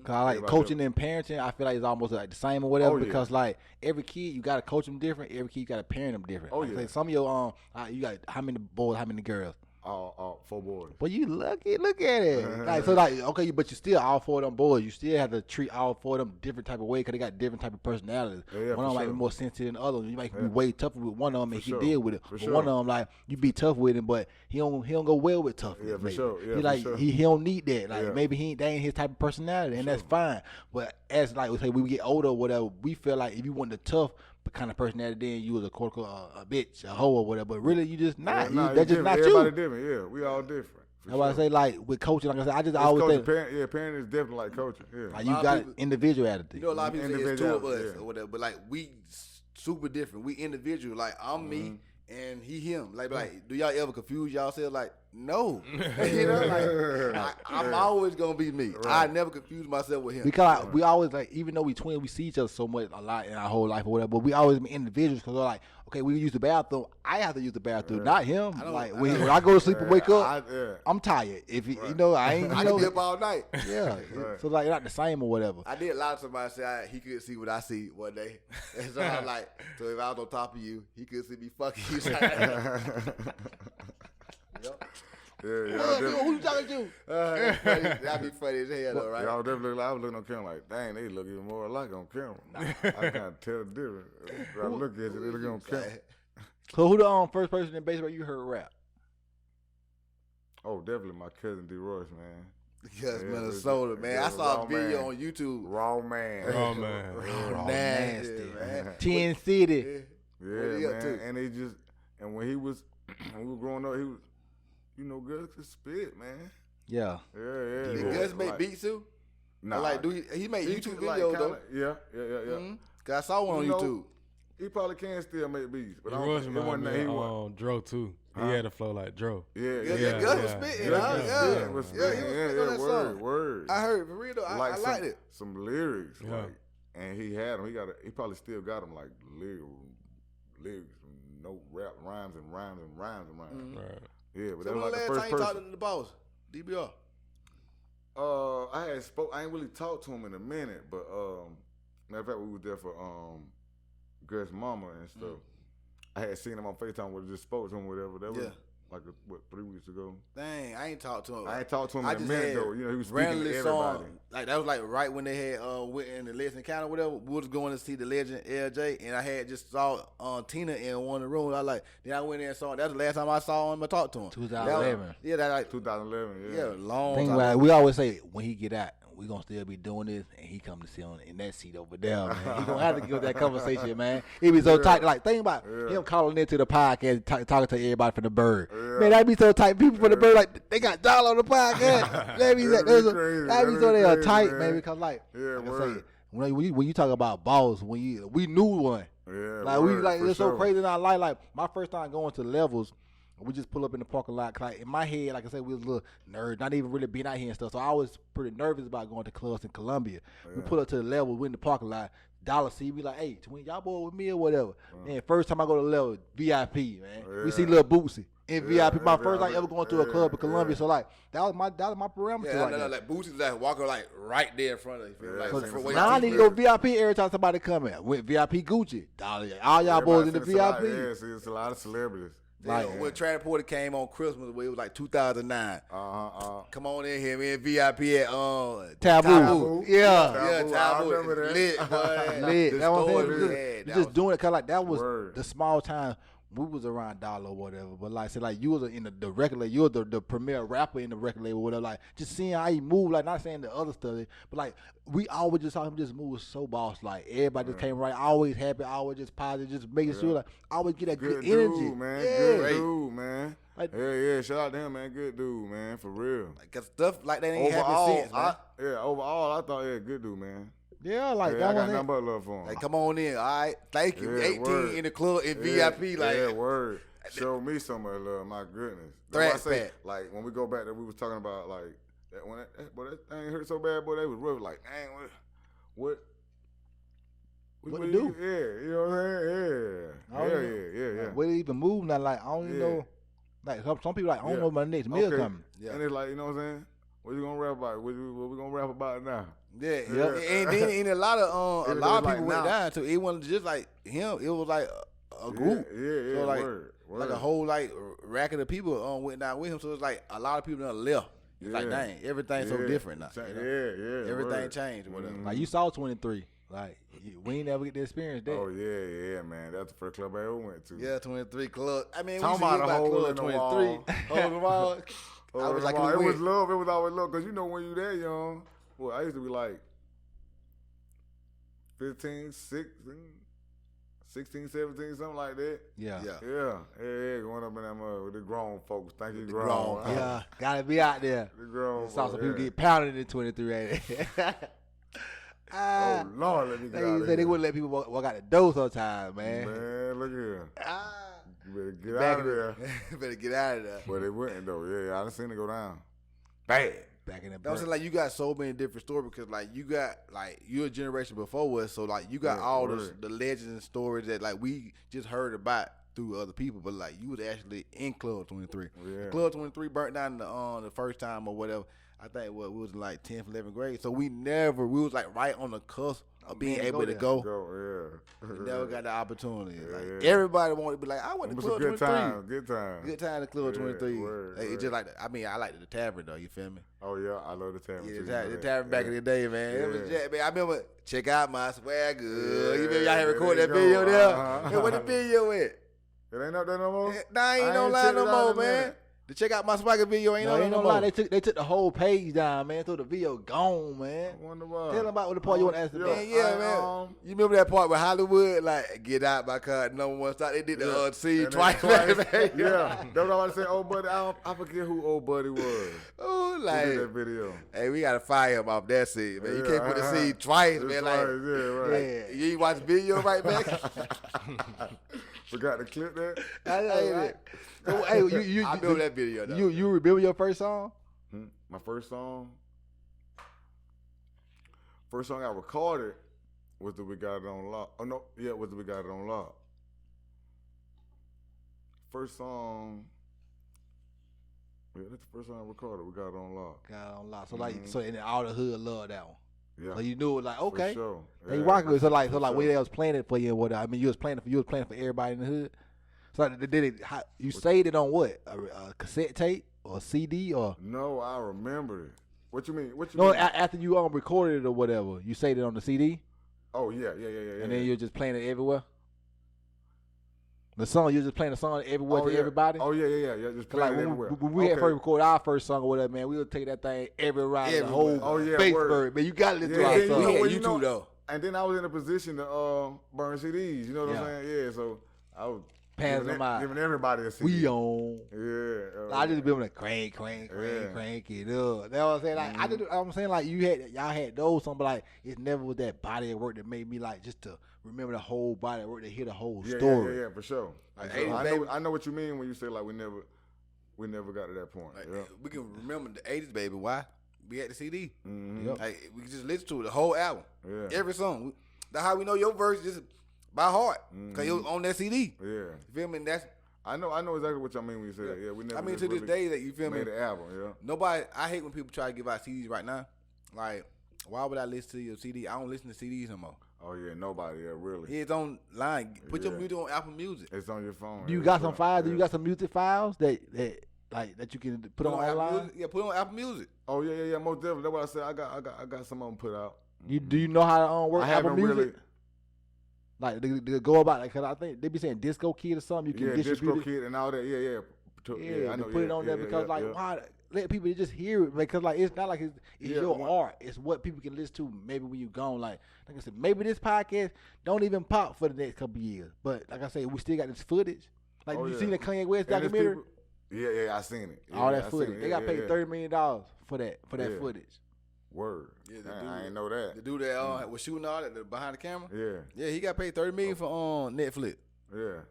Cause I like coaching and parenting. I feel like it's almost like the same or whatever. Because like every kid, you gotta coach them different. Every kid, you gotta parent them different. Like, some of your you got how many boys, how many girls? all 4 boys. Well, you lucky. Look at it. Like, so, like, okay, but you still all 4 of them boys. You still have to treat all 4 of them different type of way because they got different type of personalities. Yeah, one of them might be more sensitive than the other. You might be way tougher with one of them and he deal with it. But one of them, like, you be tough with him, but he don't go well with toughness. Yeah, for sure. Yeah, he like for sure. he don't need that. Like maybe that ain't his type of personality, and that's fine. But as like we say, when we get older or whatever, we feel like if you want the tough kind of personality, then you was a bitch, a hoe or whatever. But really, you just not. That's just not you. Everybody different. Yeah, we all different. That's why I say, like, with coaching, like I said, I just always think. Parent is definitely like coaching. Yeah. Like, you got individuality. You know, a lot of people say it's 2 of us or whatever, but, like, we super different. We individual. Like, I'm me and he him. Like, do y'all ever confuse y'allself? Like, no. You know, like, I'm always going to be me. I never confuse myself with him. Because we always, like, even though we twins, we see each other so much, a lot in our whole life or whatever, but we always be individuals because we're like, okay, we use the bathroom. I have to use the bathroom, not him. Like when I go to sleep and wake up, I'm tired. If you know, I ain't. I can be up all night. Yeah, so like not the same or whatever. I did a lot of somebody say he could see what I see one day, and so I'm like, so if I was on top of you, he could see me fucking you. Who you talking to? That'd be funny as hell, though, right? Y'all definitely. I was looking on camera like, dang, they look even more alike on camera. I can't tell the difference. I look at you, they look on camera. So who the first person in Batesburg you heard rap? Oh, definitely my cousin D. Royce, man. Yes, Minnesota, man. I saw a video on YouTube. Raw man. Nasty, man. 10 City. Yeah, man. And they just, and when we were growing up, he was, you know, Gus could spit, man. Yeah. Did Gus make beats too? Nah. Like, he made YouTube videos though? Yeah. Mm-hmm. Cause I saw one on YouTube. He probably can still make beats, but It I was don't think my man, Dro too. He had a flow like Dro. Yeah, Gus was spitting. He was spitting on that song. Word. I heard for real though. I liked it. Some lyrics, like, and he had them. He probably still got them, like lyrics, no rap rhymes. Mm-hmm. Right. Yeah, but So that when was like the the last first time you person. talked to the boss, DBR? I ain't really talked to him in a minute, but matter of fact, we was there for Gus' mama and stuff. I had seen him on FaceTime, where just spoke to him, whatever. That was like 3 weeks ago. Dang, I ain't talked to him. I ain't talked to him in a minute though. You know, he was speaking to everybody. Like that was like right when they had went in the Legend County or whatever. We was going to see the Legend LJ, and I had just saw Tina in one of the rooms. Then I went in and saw him. That's the last time I saw him and talked to him. 2011. That like 2011. Yeah, long Thing time. about it, we always say when he get out, we gonna still be doing this, and he come to sit on in that seat over there, man. He gonna have to give that conversation, man. He be so tight. Like think about him calling into the podcast, talking to everybody from the Bird. Man, that be so tight. People from the Bird, like they got Dolla on the podcast. That be so they are tight, man. Because like I say, when you talk about balls, we knew one. Yeah, like we like it's so crazy in our life. Like my first time going to Levels. We just pull up in the parking lot. Cause like in my head, like I said, we was a little nerd, not even really being out here and stuff. So I was pretty nervous about going to clubs in Columbia. We pull up to the Level, we in the parking lot. Dollar see, we like, hey, twin, y'all boy with me or whatever. Man, first time I go to Level, VIP, man. We see Lil Bootsy in VIP. My first time ever going to a club in Columbia. So like that was my parameter. Yeah, like Boosie's like walking like right there in front of you. Now I need to go VIP every time somebody come in. Went VIP Gucci, Dollar, all y'all boys in the VIP. Yeah, see, it's a lot of celebrities. Like when Travis Porter came on Christmas, it was like 2009. Come on in here, man. VIP at Taboo. Yeah, Taboo. I remember that. Lit, boy. Lit. That was just doing it because like that was Word. the small time we was around Dollar or whatever. But like I said, like you was in the record label, you were the premier rapper in the record label, whatever. Like just seeing how he moved, like not saying the other stuff, but like we always just saw him just move so boss. Like everybody just came right, always happy, always just positive, just making sure like always get that good energy, dude, man. Yeah. Good dude, man. Like, yeah. Shout out to him, man. Good dude, man. For real. Like, cause stuff like that ain't happened since, man. Overall, I thought, good dude, man. Yeah, like I got nothing but love for him. Like, come on in, all right? Thank you. 18 word. in the club in VIP, like. Yeah, word. Show me so much love, my goodness. Threat say, back. like, when we go back there, we was talking about, like, that when that thing hurt so bad, boy, they was rough. Like, dang, what to do? Yeah, you know what I'm saying? Yeah. Like, where they even move now? Like, I don't even know. Like, some people like, I don't know my next meal coming. Yeah. And it's like, you know what I'm saying? What you gonna rap about? What we gonna rap about now? Yeah. And then a lot of people went down too. It wasn't just like him. It was like a group. Yeah. So like, word. like a whole like racket of people went down with him. So it's like a lot of people done left. It's like, dang, everything's so different now. You know? Yeah. Everything changed. Whatever. Like, you saw 23. Like, we ain't never get to experience that. Oh yeah, man. That's the first club I ever went to. Yeah, 23 club. I mean, Talking we about a hole club in the 23. wall. Hole in the wall. I was like, it was love. It was always love. Because you know when you that young, well, I used to be like 15, 16, 17, something like that. Yeah. Going up in that mud with the grown folks. Thank you, grown. Yeah, gotta be out there. The grown. Saw some people get pounded in 23 right there. Oh Lord, let me get out of here. They wouldn't let people walk out the door sometimes, man. Man, look here. You better get Back out of there. better get out of there. But they wouldn't though. Yeah, I done seen it go down. Bad. Back in the I'm saying, like, you got so many different stories because, like, you got, like, you're a generation before us, so, like, you got all the legends and stories that, like, we just heard about through other people, but, like, you was actually in Club 23. Yeah. Club 23 burnt down the first time or whatever. I think we was in, like, 10th, 11th grade, so we was, like, right on the cusp of being able to go. We never got the opportunity. Like, everybody wanted to be like, I went to Club 23. Good time. Good time to Club 23. Word. It's just like, I mean, I like the tavern, though, you feel me? Oh yeah, I love the tavern. Yeah, the tavern back in the day, man. It was man. I remember, check out my swag good. You remember y'all had recorded that video there? Hey, where the video at? It ain't up there no more? Nah, ain't no lie no more, man. To check out my swagger video ain't no lie. more. They took the whole page down, man. Through the video gone, man. I wonder why. Tell them about what the part you want to ask them. Man, man. You remember that part with Hollywood? Like, get out my car, number one stop. They did the scene twice. Yeah, that's what I was to say. Old buddy, I forget who old buddy was. Oh, like who did that video. Hey, we gotta fire him off that scene, man. You can't put the scene twice, man. Like, you ain't watch the video right back. Forgot to clip that. Hey, you I remember that video, though. You remember your first song? My first song? First song I recorded was the We Got It On Lock. Oh, no. Yeah, it was the We Got It On Lock. First song... Yeah, that's the first song I recorded. We Got It On Lock. Got It On Lock. So, so in all the hood loved that one. Yeah. So you knew it was like, okay. For sure. They rocking with it. So like when they was playing it for you and whatever. I mean, you was playing for everybody in the hood. So like, you saved it on what? A cassette tape or a CD or? No, I remember it. What you mean? After you recorded it or whatever, you saved it on the CD. Oh yeah. And then you're just playing it everywhere. The song, you're just playing the song everywhere to everybody. Oh yeah. Just playing it everywhere. When we had first recorded our first song or whatever, man, we would take that thing everywhere in the whole Batesburg. Man, you got to listen to our song. Yeah, you too though. And then I was in a position to burn CDs. You know what I'm saying? Yeah. So I was giving everybody a CD. We on. Yeah. I just been like crank it up. You know what I'm saying? Like I'm saying like y'all had those songs, but like it never was that body of work that made me like just to remember the whole body of work to hear the whole story. Yeah, for sure. Like, I know what you mean when you say like we never got to that point. Like, we can remember the 80s, baby. Why? We had the CD. Mm-hmm. Like, we can just listen to it, the whole album. Yeah. Every song. That's how we know your verse just by heart. Because it was on that CD. Yeah. You feel me? And that's I know exactly what y'all mean when you say that. Yeah, we never. I mean, to really this day, that you feel me? Made the album, yeah. Nobody. I hate when people try to give out CDs right now. Like, why would I listen to your CD? I don't listen to CDs no more. Oh yeah, nobody. Yeah, really. It's online. Put your music on Apple Music. It's on your phone. You got some files? Do you got some music files that you can put on online? Yeah, put on Apple Music. Oh yeah. Most definitely. That's what I said. I got some of them put out. Do you know how to work I Apple haven't Music? really. Like they go about like, cause I think they be saying Disco Kid or something. You can distribute Disco Kid and all that. Yeah. I know. Put it on there because why let people just hear it? Because like it's not like it's your art. It's what people can listen to. Maybe when you gone, like I said, maybe this podcast don't even pop for the next couple years. But like I said, we still got this footage. Like you seen the Kanye West documentary? Yeah, I seen it. All that footage. They got paid $30 million for that footage. Word. Yeah, I ain't know that. The dude that was shooting all that behind the camera. Yeah. Yeah, he got paid $30 million for Netflix. Yeah.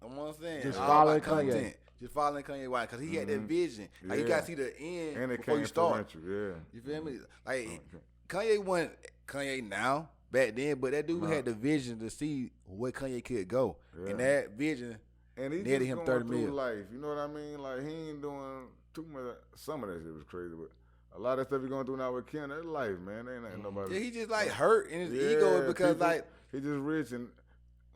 I'm what I'm saying. Just following Kanye. Just following Kanye. Why? Because he had that vision. Like you gotta see the end and it before you start. You feel me? Like Kanye wasn't Kanye now back then, but that dude had the vision to see where Kanye could go, and that vision. And he netted just him going $30 through million. life. You know what I mean? Like he ain't doing too much. Some of that shit was crazy, but a lot of stuff he's going through now with Ken, that's life, man. Ain't nobody. Yeah, he just like hurt in his ego because people, like he just rich and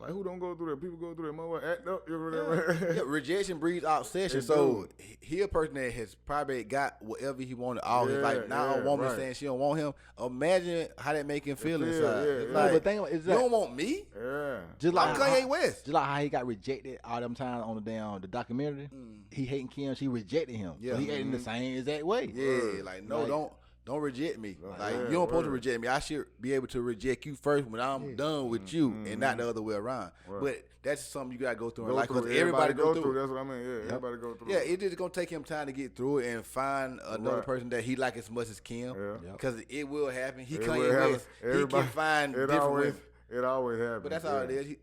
Like, who don't go through that? People go through that. Motherfucker act up. You know Yeah, rejection breeds obsession. So he a person that has probably got whatever he wanted all his life. Now a woman saying she don't want him. Imagine how that make him feel inside. It's like, but think about, you don't want me? Yeah. Just like Kanye West. Just like how he got rejected all them times on the documentary. He hating Kim, she rejected him. Yeah. So he acting the same exact way. Yeah, like no, don't reject me. Like you don't supposed to reject me. I should be able to reject you first when I'm done with you, and not the other way around. But that's something you gotta go through in life because everybody go through. That's what I mean. Yeah, everybody go through. Yeah, it's just gonna take him time to get through it and find another person that he like as much as Kim. Because it will happen. He Kanye West. He can find different ways. It always happens. But that's how it is.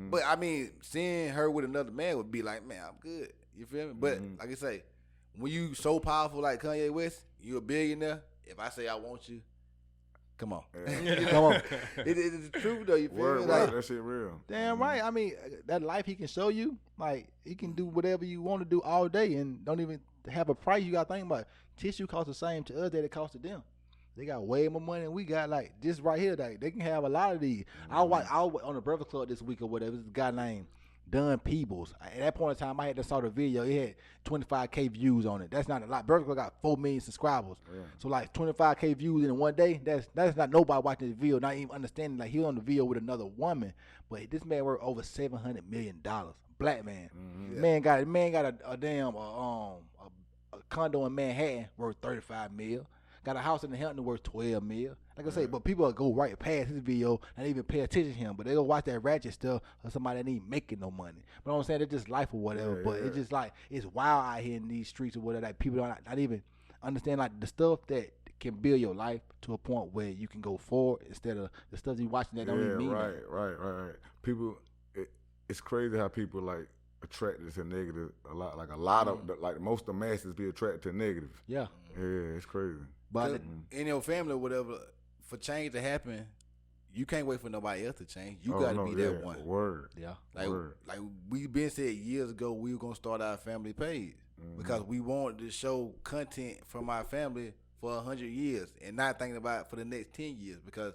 But I mean, seeing her with another man would be like, man, I'm good. You feel me? But like I say, when you so powerful like Kanye West, you a billionaire. If I say I want you, come on. Come on. It's the truth though, you feel me? Like, that shit real. Damn right. I mean, that life he can show you, like he can do whatever you want to do all day and don't even have a price. You gotta think about it. Tissue costs the same to us that it costs to them. They got way more money than we got. Like this right here, they can have a lot of these. I was on the Breakfast Club this week or whatever. This guy named Don Peebles. At that point in time, I had to saw the video. It had 25K views on it. That's not a lot. Breakfast Club got 4 million subscribers. Yeah. So like 25K views in one day. That's not nobody watching this video, not even understanding. Like he was on the video with another woman, but this man worth over $700 million. Black man. Man got a damn a condo in Manhattan worth 35 mil. Got a house in the Hampton worth 12 mil. Like I say, but people will go right past this video and even pay attention to him. But they go watch that ratchet stuff of somebody that ain't making no money. But I'm saying it's just life or whatever. But it's just like it's wild out here in these streets or whatever. Like people don't not even understand like the stuff that can build your life to a point where you can go forward instead of the stuff you watching that don't even mean right. People, it's crazy how people like attracted to negative a lot. Like a lot of like most of the masses be attracted to negative. Yeah, it's crazy. But in your family or whatever, for change to happen, you can't wait for nobody else to change. You got to be that one. Word. Yeah. Like we been said years ago, we were gonna start our family page because we wanted to show content from our family for 100 years and not thinking about it for the next 10 years. Because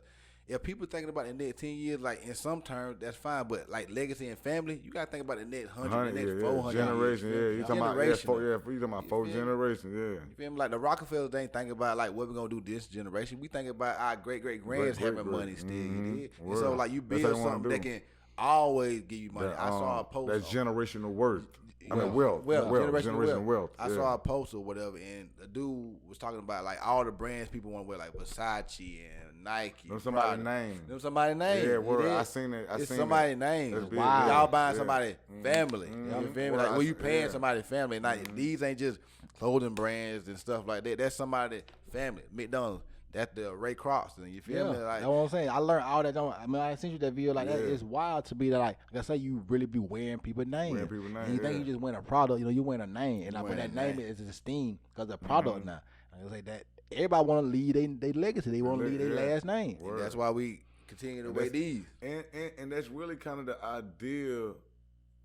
if people thinking about the next 10 years, like in some terms, that's fine. But like legacy and family, you got to think about the next 100, the next 400 generation. years. You talking about you talking about 4 generations. You feel me? Like the Rockefellers, they ain't thinking about like what we gonna do this generation. We thinking about our great grands having money still. You did? And so like you build something that can always give you money. I saw a post. That's generational worth. I mean, wealth. Generational wealth. I saw a post or whatever, and the dude was talking about like all the brands people want to wear, like Versace and Nike. Them somebody's name. Yeah, word. I seen it. It's somebody's name. Wow. Y'all buying somebody's family. You feel me? Like when you paying somebody's family, these ain't just clothing brands and stuff like that. That's somebody's family. McDonald's. That's the Ray Cross, you feel me? Like, that's what I'm saying. I learned all that. I mean, I sent you that video. Like that. It's wild to be that. Like I say, you really be wearing people's names. And you think you just wearing a product. You know, you wearing a name, and like when that name is esteemed because the product now. I say that everybody want to lead their legacy. They want to lead their last name. And that's why we continue to wear these. And that's really kind of the idea,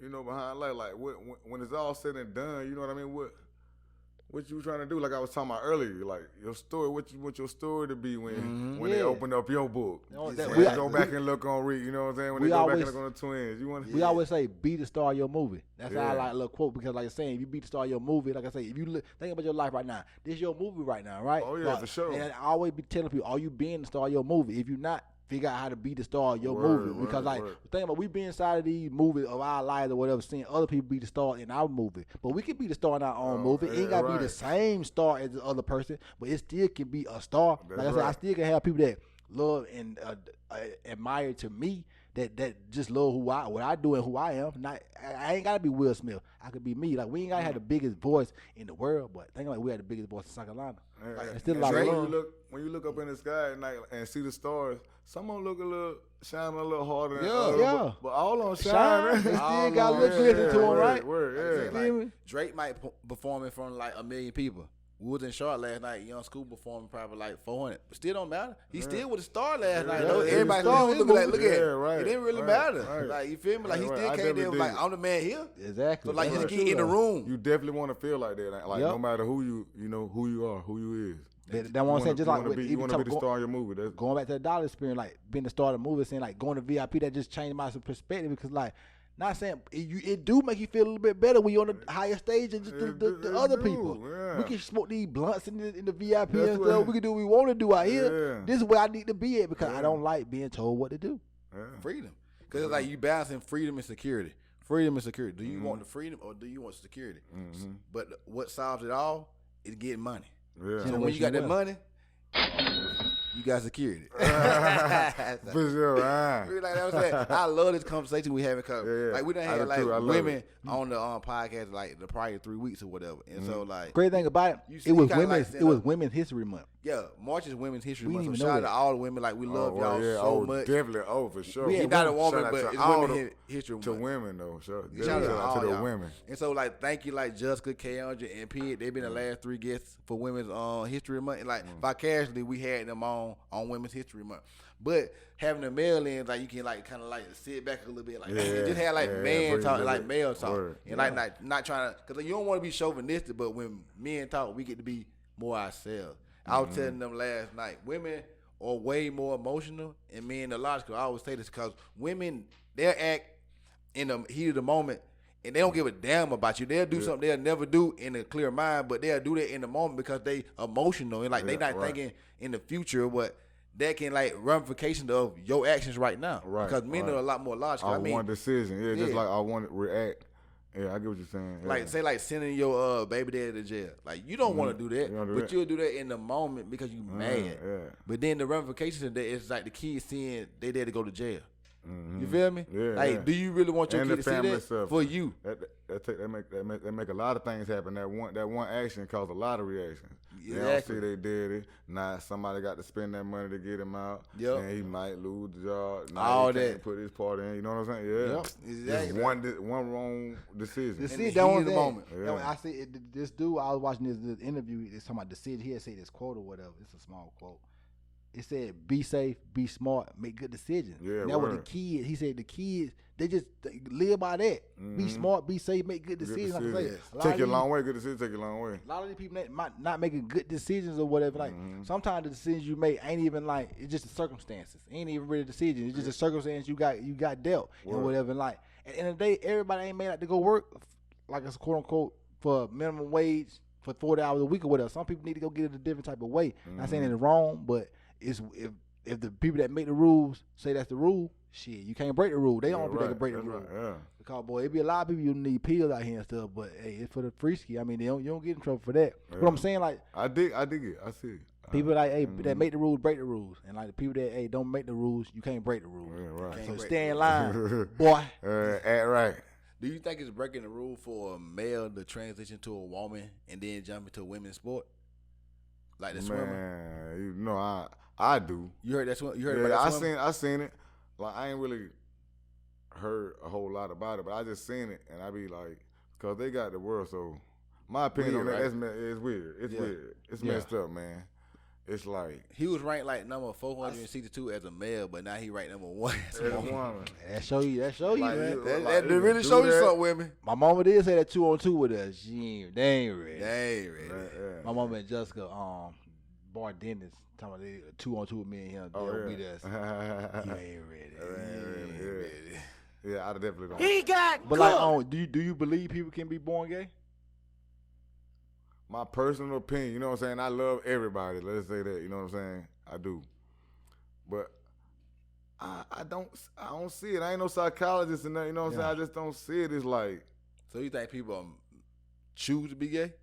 you know, behind life. Like when it's all said and done, you know what I mean? What you trying to do? Like I was talking about earlier, like your story. What you want your story to be when they open up your book? We go back and look on Reek. You know what I'm saying? When they go back and look on the twins, we always say be the star of your movie. That's how I like a little quote because like I'm saying, if you be the star of your movie, like I say, if you think about your life right now, this is your movie right now, right? Oh yeah, for sure. And I always be telling people, are you being the star of your movie? If you're not, figure out how to be the star of your movie. Because think about we be inside of these movies of our lives or whatever, seeing other people be the star in our movie. But we can be the star in our own movie. It ain't gotta be the same star as the other person, but it still can be a star. Like I said, I still can have people that love and admire to me that just love what I do and who I am. I ain't gotta be Will Smith. I could be me. Like we ain't gotta have the biggest voice in the world, but think like we had the biggest voice in South Carolina. Like it's still a lot of love. When you look up in the sky at night and see the stars, some of them look shine a little harder than others. But all on shine. They still got a little glitter to them, right? Like, Drake might perform in front of like 1 million people. We was in Charlotte last night. Young School performing probably like 400. But still don't matter. He still with a star last night. Everybody still looking like, look at it. It didn't really matter. Like, you feel me? Like, he still came there like, I'm the man here. Exactly. So, like, just get in the room. You definitely want to feel like that. Like no matter who you know, who you are, who you is. That what I'm saying. Just like you want to be the star of your movie. That's going back to the Dollar experience, like being the star of the movie, saying like going to VIP, that just changed my perspective because like. Not saying it do make you feel a little bit better when you're on the higher stage than just the other people. Yeah. We can smoke these blunts in the VIP and stuff. We can do what we want to do out here. Yeah. This is where I need to be at because I don't like being told what to do. Yeah. Freedom. Because it's like you balancing freedom and security. Freedom and security. Do you want the freedom or do you want security? Mm-hmm. But what solves it all is getting money. Yeah. So when you got that money, you got security. For sure, right. Like I was saying, I love this conversation we having because like we done I had do like too. I love women it. on the podcast like the prior 3 weeks or whatever, and so like Great thing about You it, see, it was you kinda like women's. stand it was up. Women's History Month. yeah, March is Women's History We Month. So didn't shout even out know to that. all the women. Like we love y'all so much. Definitely. Oh, for sure. He's not a woman, Shout out but to it's all Women's History to Month. women though. Shout Shout out out to all the y'all. women. And so, like, thank you, like, Jessica, Keandra, and Pete. They've been the last 3 guests for Women's History Month. And, like, vicariously, we had them on Women's History Month. But having the male in, like, you can, like, kind of, like, sit back a little bit. Like, just have, like, man bring talk, it like, back. male talk. Word. And, like, not trying to, because you don't want to be chauvinistic, but when men talk, we get to be more ourselves. I was telling them last night, women are way more emotional and men are logical. I always say this because women, they'll act in the heat of the moment and they don't give a damn about you. They'll do something they'll never do in a clear mind, but they'll do that in the moment because they emotional and like they not thinking in the future what that can like ramifications of your actions right now. Right, Because men are a lot more logical. I want decision. Yeah, just like I want to react. Yeah, I get what you're saying. Yeah. Like say like sending your baby daddy to jail. Like you don't want to do that, You don't do but that. you'll do that in the moment because you mad. yeah. But then the ramifications of that is like the kids seeing they daddy go to jail. You feel me? Yeah, like, yeah. do you really want your And kid the to see family that stuff. for you? That make a lot of things happen. That one action cause a lot of reactions. They don't Exactly. see they did it. Now somebody got to spend that money to get him out. Yep. And he might lose the job. Now All he can't that. put his part in. You know what I'm saying? Yeah. Yep, exactly. Just one wrong decision. The In the that heat was of the it. moment. That was- I see this dude. I was watching this interview. It's talking about decision. He had said this quote or whatever. It's a small quote. It said, "Be safe, be smart, make good decisions." Yeah, and that was the word. kids. He said the kids they live by that. Be smart, be safe, make good Good decisions. Like I decision. say, a lot Take of you a these- long way. Good decision. Take you a long way. A lot of these people that might not making good decisions or whatever. Like sometimes the decisions you make ain't even like it's just the circumstances. Ain't even really a decision. It's just a circumstance you got dealt and whatever. And like at the end of the day, everybody ain't made out to go work like it's quote unquote for minimum wage for 40 hours a week or whatever. Some people need to go get it a different type of way. Not saying it's wrong, but it's if the people that make the rules say that's the rule, shit, you can't break the rule. They don't think they can break the rule. Yeah. Because boy, it be a lot of people you need pills out here and stuff, but hey, it's for the free ski. I mean, you don't get in trouble for that. But I'm saying like I dig it. I see it. people like hey that make the rules break the rules, and like the people that hey don't make the rules, you can't break the rules. Yeah, right. So break stay in line, boy. Act right. Do you think it's breaking the rule for a male to transition to a woman and then jump into a women's sport? Like the swimmer? Man, you know I do. You heard that swim? You heard Yeah, about that swimmer? I seen it. Like I ain't really heard a whole lot about it, but I just seen it, and I be like, cause they got the world. So my opinion Weird, on that is weird. It's weird. It's messed up, man. It's like He was ranked like number 462 as a male, but now he ranked number 1 as a as a woman. woman. That show you, Like, man. you- That, like, that you really do show you that. something, women. My mama did say that 2-on-2 with us. They ain't ready. They ain't ready. Yeah. My mama and Jessica, bar Dennis, talking about they 2-on-2 with me and him. Oh, They'll yeah. beat us. You ain't ready. Yeah, I definitely don't. But like, do you believe people can be born gay? My personal opinion, you know what I'm saying? I love everybody. Let's say that, you know what I'm saying? I do. But I don't see it. I ain't no psychologist and that, you know what I'm saying? I just don't see it. It's like, So you think people choose to be gay?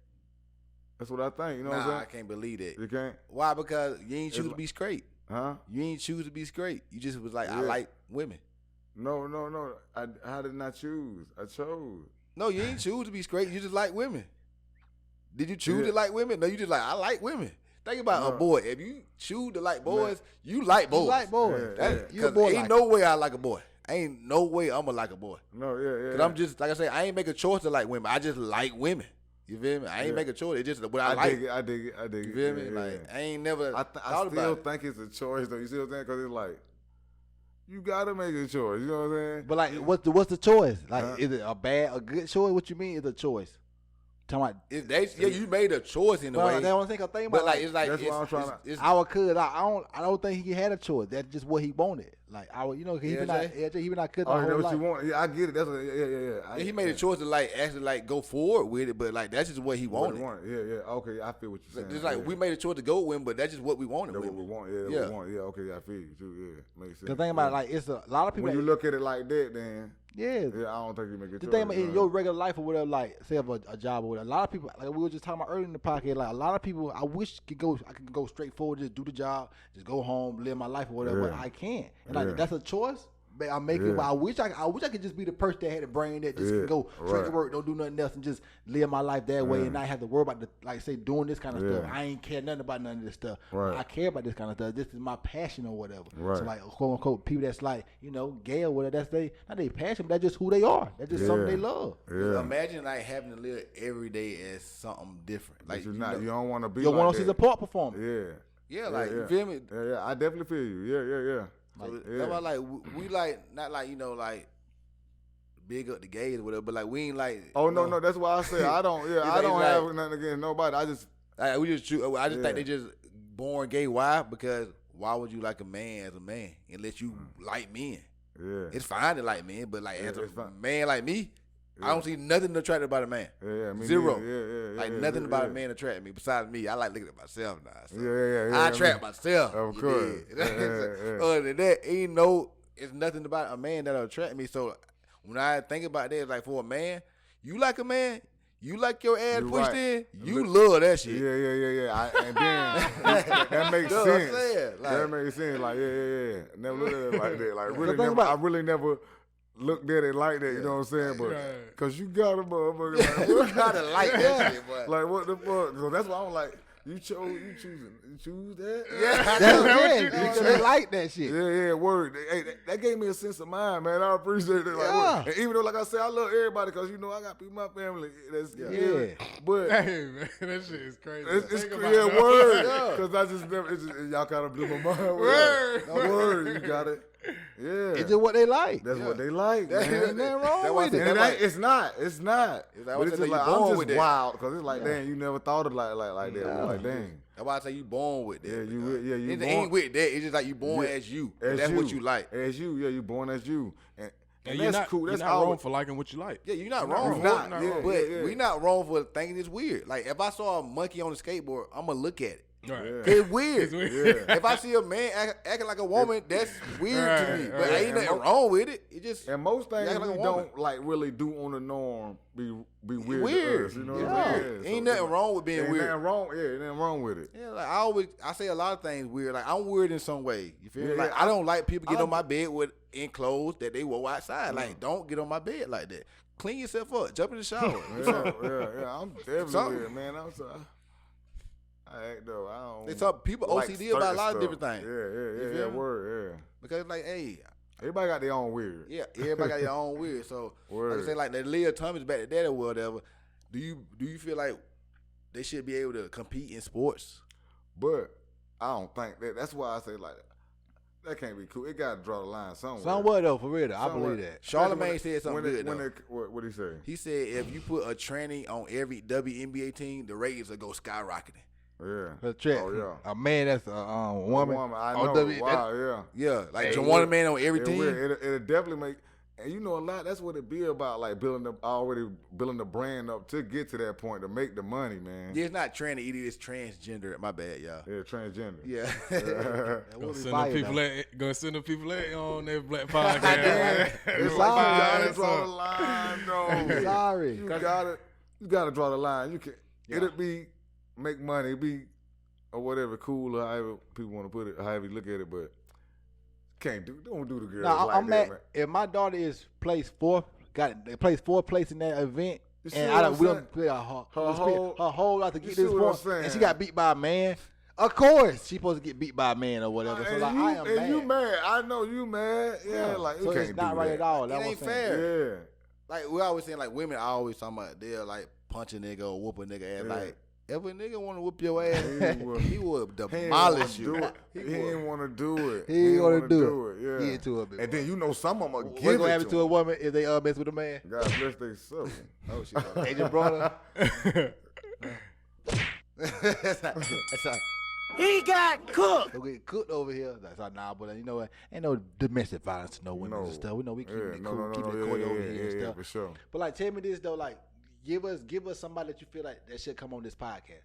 that's what I think, you know what I'm Nah, I saying? can't believe that. You can't? Why? Because you ain't choose It's to be straight. Huh? You ain't choose to be straight. You just was like, I Yeah. like women. No. How did I choose? I chose. No, you ain't choose to be straight. You just like women. Did you choose Yeah. to like women? No, you just like, I like women. Think about a No. boy. If you choose to like boys, you like boys. You like boys. Yeah, That- yeah. You a Cause boy ain't like. no way I like a boy. Ain't no way I'ma like a boy. No, yeah. Cause I'm just like I say, I ain't make a choice to like women. I just like women. You feel me? I ain't make a choice. It's just what I like. I dig it. You feel me? Yeah, Like yeah. I ain't never I thought still about it. think it's a choice though. You see what I'm saying? Because it's like, you gotta make a choice. You know what I'm saying? But like, what's the choice? Like, Huh? is it a good choice? What you mean is a choice? Talking about, you made a choice in a well, way. that's one thing I think But about. like it's like That's it's, what I'm trying to. it's, I don't think he had a choice. That's just what he wanted. Like he been out, he been out cooking Oh, the whole that's what life. you want? Yeah, I get it. That's yeah. he made a choice to like actually like go forward with it, but like that's just what he wanted. Yeah. Okay, I feel what you're saying. Just like we made a choice to go with him, but that's just what we wanted. That's With what we him. want. Yeah, Yeah. we want. Yeah, okay, I feel you too. Yeah, makes sense. The thing about it, like it's a lot of people. when you look at it like that, then yeah, I don't think you make a the choice. thing about in your regular life or whatever, like say of a job or whatever, a lot of people, like we were just talking about earlier in the podcast, like a lot of people, I wish I could go straight forward, just do the job, just go home, live my life or whatever. But I can't. And like that's a choice. But I'm making. But I wish I could just be the person that had the brain that just can go straight to work, don't do nothing else, and just live my life that way, and not have to worry about doing this kind of stuff. I ain't care nothing about none of this stuff. Right. I care about this kind of stuff. This is my passion or whatever. Right. So like quote unquote people that's like gay or whatever. That's not their passion, but that's just who they are. That's just something they love. Yeah. Imagine like having to live every day as something different. Like you don't want to be. You like want to see that. the part performance. yeah, like you feel me? Yeah, I definitely feel you. Yeah. So that's why like we like not like like big up the gays or whatever, but like we ain't like. Oh no, that's why I say I don't. Yeah, I don't have nothing against nobody. I just I just think they just born gay. Why? Because why would you like a man as a man unless you like men? Yeah, It's fine to like men, but like as a it's fine. man like me, I don't see nothing attractive about a man. me Zero. neither. Like nothing about a man attract me besides me. I like looking at myself now. So Yeah. I attract myself. Of you course. dig? Yeah. Other than that, it's nothing about a man that'll attract me. So when I think about that, it's like for a man, you like a man, you like your ass You pushed right. in, you love that shit. Yeah. And then that makes Know what I'm sense. saying? Like- That makes sense. Like yeah. Never look at it like that. Like really, thing never, about- I really never looked at it like that. You know what I'm saying? But Right. cause you got a motherfucker. Like, what? You gotta like that shit, boy. Like what the fuck? So that's why I'm like, you choose that? Yeah, That's it. They like that shit. Yeah, word. Hey, that gave me a sense of mind, man. I appreciate it. Like, Yeah. and even though, like I said, I love everybody because I got people in my family. That's Yeah. But Hey man, that shit is crazy. it's Think about it, yeah, though. word. Because I just never. Y'all kind of blew my mind. Word. You got it. Yeah. It's just what they like. That's what they like, That- man. Ain't nothing wrong That was with it. it. And That it's not. It's not. That But was it's it, just you like born I'm with just that. wild because it's like, dang, you never thought of like that. Like, dang. That's why I say you born with that. Yeah, you It born- ain't with that. It's just like you born Yeah, as you. as That's you. what you like. As you, yeah, you born as you, and And that's you're not, cool. That's you're not wrong always, for liking what you like. Yeah, you're not You're not wrong. wrong. for Not it. wrong. But Yeah. we not wrong for thinking it's weird. Like if I saw a monkey on the skateboard, I'm gonna look at it. Right. It's weird. It's weird. Yeah. If I see a man acting like a woman, that's weird to me. Right, But right. ain't nothing wrong with it. It just And most things act like we a woman. don't like really do on the norm be weird. Weird. To us, you know what Yeah. I'm saying? Ain't So, nothing wrong with being ain't weird. Nothing wrong. Yeah, ain't nothing wrong with it. Yeah, like I say a lot of things weird. Like I'm weird in some way. You feel me? Yeah, Like yeah, I don't like people get I on my bed with in clothes that they wore outside. Mm. Like don't get on my bed like that. Clean yourself up. Jump in the shower. Yeah. I'm definitely Something. weird, man. I'm sorry. I act though. I don't. It's up people like OCD about a certain lot of stuff. different things. Yeah. feel me? Word. Because like, hey, Everybody got their own weird. yeah, everybody got their own weird. So like I Word. say, like the Leah Thomas back to that or whatever. Do you feel like they should be able to compete in sports? But I don't think that. That's why I say like that can't be cool. It got to draw the line somewhere. Somewhat though, for real though. I Somewhere. believe that. Charlamagne said something good though. What did he say? He said if you put a tranny on every WNBA team, the ratings will go skyrocketing. Yeah. For the track, Oh yeah. a man that's a woman. I on know. W- Wow. Yeah. Yeah, like Hey, Jawan it man on every It team. will. It'll definitely make, and you know a lot. That's what it be about, like building the brand up to get to that point to make the money, man. Yeah, it's not tranny, it is transgender. My bad, y'all. Yeah, transgender. Yeah. That Go would be send fire, the people though. send the people on their black podcast. It's Sorry. like you gotta That's draw all. the line, though. Sorry. You gotta draw the line. You can. It'll be make money, be or whatever, cool or however people want to put it, however you look at it, but don't do the girls Now, like I'm that, mad man. if my daughter is placed fourth, placed fourth place in that event, You see and what I I'm don't, we saying? don't play Her her whole lot to you get see this what I'm point, saying? and she got beat by a man. Of course, she supposed to get beat by a man or whatever. So And like, you, I am and mad. you mad. I know you mad. Yeah, like you so can't it's not do right that. at all. It That's what ain't I'm saying. fair. Yeah. Like we always saying, like women always talking about they'll like punch a nigga or whoop a nigga ass. Yeah. Like If a nigga want to whoop your ass, he will He demolish you. He ain't want to do it. He ain't want to do it. Yeah. He into it. And then you know some of them are What's give gonna it happen to a woman if they mess with a man? God bless they soul. Oh shit! Agent brother. That's not. He got cooked. They'll get cooked over here. That's like, nah, but you know what? Ain't no domestic violence to no women and stuff. We know we keep it cool, keep it cool over here and stuff. For sure. But like, tell me this though, like, give us somebody that you feel like that should come on this podcast.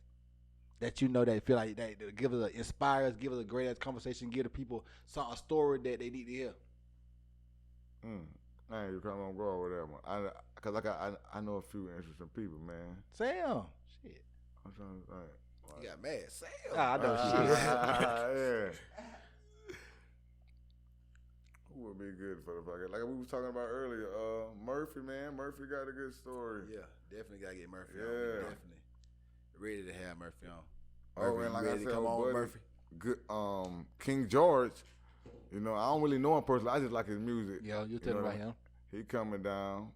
That you know that feel like that give us inspire us, give us a great ass conversation, give the people a story that they need to hear. I ain't come on go with that one. Cause I know a few interesting people, man. Sam, shit. I'm trying to think. You got mad. Sam. I know shit. Yeah. Who would be good for the podcast? Like we was talking about earlier, Murphy, man. Murphy got a good story. Yeah, definitely gotta get Murphy on. Yeah. Definitely. Ready to have Murphy on. Oh, and like ready I to said, come on, buddy, Murphy. Good. King George. You know, I don't really know him personally. I just like his music. Yeah, you tell me about him. He coming down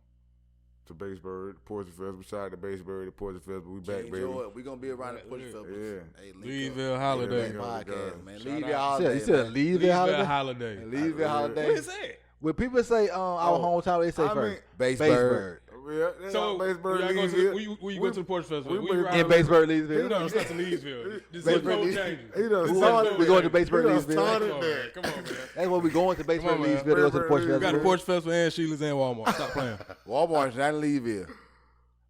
to Batesburg, Poison Festival. Shout out to Batesburg, the Poison Festival. We back, baby. We gonna be around the Poison Festival. Yeah. Hey, Leesville Holiday. Podcast, man. Shout Leesville out. Holiday. You said Leesville holiday. Holiday. Leesville holiday. What is that? When people say our hometown, they say I first. mean, Batesburg. Yeah, So, Batesburg, when you Leesville. go to the Porch Festival. we We been- ride In around- Batesburg, You Leesville. know, it's not to Leesville. This is Batesburg, code Leesville. changes. He done This is started. code We going to changes. Batesburg, He done Leesville. started Come on, there. man. Come on, man. That's when we going to Batesburg, Come on, man. Leesville to go to the Porch We We got Festival. the Porch Festival and Sheila's and Walmart. Stop playing. Walmart's not in Leesville.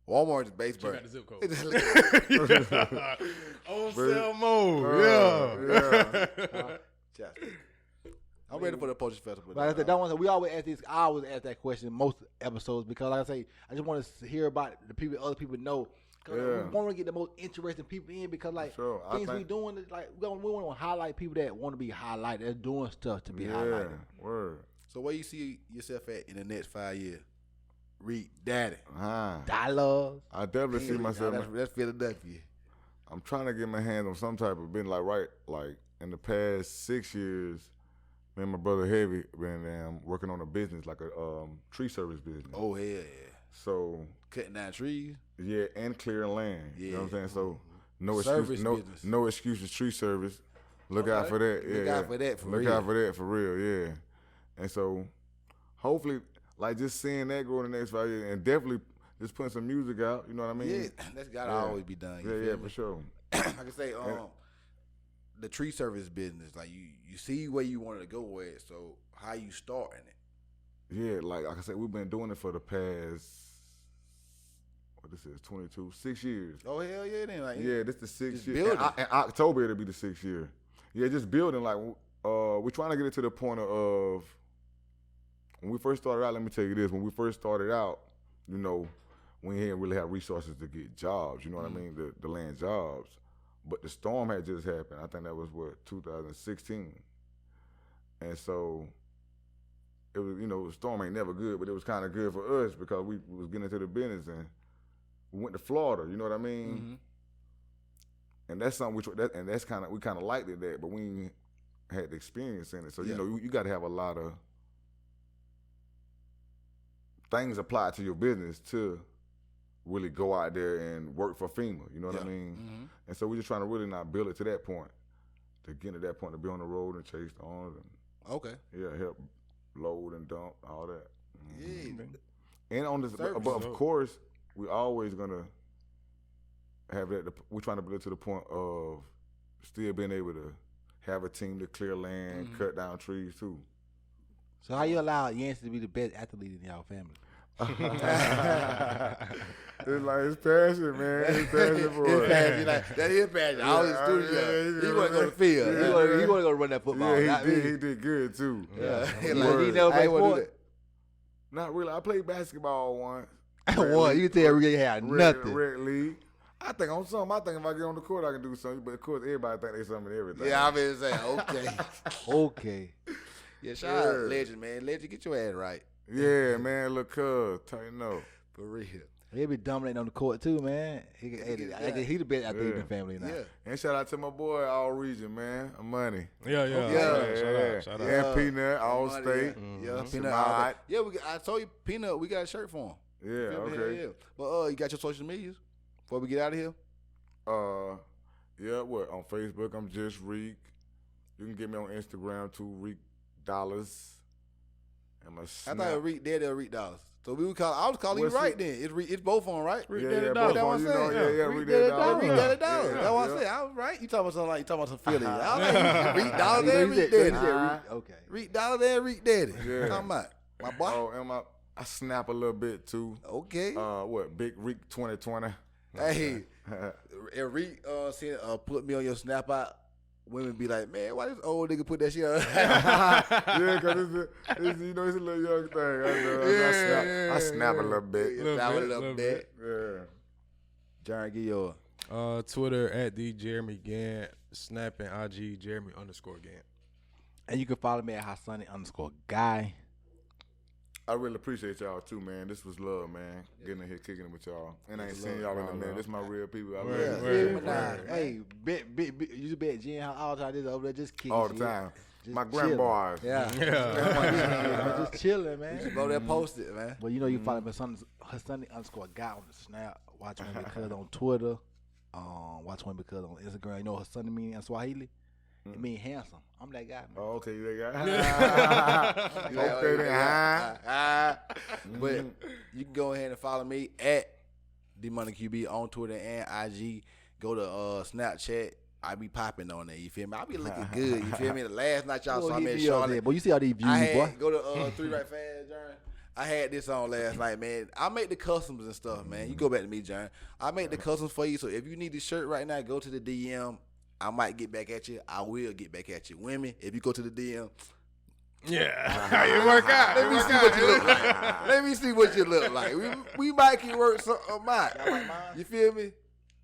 Walmart's in Check Batesburg. out the zip code. On sale mode. Yeah. I'm ready for the Poetry Festival. Like I said, that one we always ask these. I always ask that question in most episodes because, like I say, I just want to hear about the people, other people know. Cause Yeah. we want to get the most interesting people in because, like, Sure. I things we think- doing is like we want to highlight people that want to be highlighted. They're doing stuff to be Yeah, highlighted. word. So where you see yourself at in the next 5 years? Reek Daddy. Dollars. I definitely see myself. That's Philadelphia. I'm trying to get my hands on some type of business. Like in the past 6 years, me and my brother Heavy been working on a business, like a tree service business. Oh hell yeah. So Cutting down trees. yeah, and clearing land. You know what I'm saying? So no Service excuse, business. no excuses. Tree service. Look out for that. Yeah. Look out for that for Look real. out for that for real. Yeah. And so hopefully, like just seeing that grow in the next 5 years, and definitely just putting some music out. You know what I mean? Yeah, that's gotta Yeah. always be done. You Yeah, feel yeah, me? for sure. Like I say, the tree service business, like you see where you wanted to go with. So how you starting it? Yeah, like I said, we've been doing it for the past, what this is, 6 years. Oh hell yeah, then like Yeah, this the 6th just year. building. In October it'll be the 6th year. Yeah, just building. Like we're trying to get it to the point of when we first started out. Let me tell you this: when we first started out, you know, we didn't really have resources to get jobs. You know what I mean? The land jobs. But the storm had just happened. I think that was 2016, and so it was. You know, the storm ain't never good, but it was kind of good for us because we was getting into the business and we went to Florida. You know what I mean? Mm-hmm. And that's something that's kind of we kind of liked it that, but we ain't had the experience in it. So you Yeah. know you got to have a lot of things applied to your business to really go out there and work for FEMA. You know what I Yeah. mean? Mhm. And so we're just trying to really not build it to that point, to get to that point to be on the road and chase storms and Okay. help load and dump all that. Yeah. And on this, Service but is of dope. course, we always gonna have that. We're trying to build it to the point of still being able to have a team to clear land, Mm-hmm. cut down trees too. So how you allow Yancey to be the best athlete in y'all family? It's like his passion, man. His passion for His it. passion, like, that is passion. All his studio. He want to go to the field. He Yeah. want to go run that football. Yeah, not he did. me. He did good too. Yeah. He Like, he like, never I played ain't wanna do sport? Not really. I played basketball once. One, you can tell Rick had nothing. Red league. I think on something. I think if I get on the court, I can do something. But of course, everybody think they something in everything. Yeah, I mean, saying, okay. Okay. Yeah, shout out Legend, man. Legend, get your ass right. Yeah, man. Look, tighten up. For real. He be dominating on the court too, man. He the best athlete in the family now. Yeah. And shout out to my boy, All Region, man. Money. Yeah. Shout out. And Peanut, All Money, State. Yeah, Samad. Peanut. all day. Yeah, I told you, Peanut, we got a shirt for him. Yeah, Feel me? okay. Yeah. But you got your social medias before we get out of here? Yeah, what? On Facebook, I'm just Reek. You can get me on Instagram too, Reek Dollars. And my I Snap. thought it was Reek Daddy or Reek Dollars. So we would call. I was calling What's you right it? then. It's both on, right? Yeah, Daddy yeah, Dollars. both on, you know, yeah, Reek Reek Daddy Daddy Dollars. Dollars. Reek Daddy Dollars. Yeah, That's what I yeah. said. I was right. You talking about some Philly. I was like, Reek You Dollars know, and he Reek said- Daddy. Okay. Reek Dollars and Reek Daddy. Yeah. Talking about my boy. Oh, and I snap a little bit too. Okay. What? Big Reek 2020. Hey, and Reek put me on your snap out. Women be like, man, why this old nigga put that shit on? Yeah, because it's a little young thing. I snap a little bit. Snap a little bit. Yeah. John, give your Twitter at @Jeremy_Gant, Snap and IG Jeremy_Gant. And you can follow me at @Hassani_Guy. I really appreciate y'all too, man. This was love, man. Getting in here kicking it with y'all. And I ain't seen y'all in a minute. This my real people. I love Word, you. word. But nah, hey, you just bet Jen how all time this over there just kicking All the shit. time. Just My chilling. grandboys. Yeah. I'm just chilling, man. Go there, post it, man. But you know you follow me Hassani_Guy on the Snap. Watch one because on Twitter. Watch one because on Instagram. You know what Hassani mean in Swahili? It mean handsome. I'm that guy, man. Oh, okay, you that guy. Okay, then. But you can go ahead and follow me at DMoneyQB on Twitter and IG. Go to Snapchat. I be popping on there. You feel me? I be looking good. You feel me? The last night y'all saw me in Charlotte. Boy, you see all these views, I had, boy. go to 3 Right Fast, John. I had this on last night, man. I make the customs and stuff, man. You go back to me, John. I make the customs for you. So if you need this shirt right now, go to the DM. I might get back at you. I will get back at you. Women, if you go to the DM, Yeah, it work out. let me see what you look like. Let me see what you look like. We might can work something out. You feel me?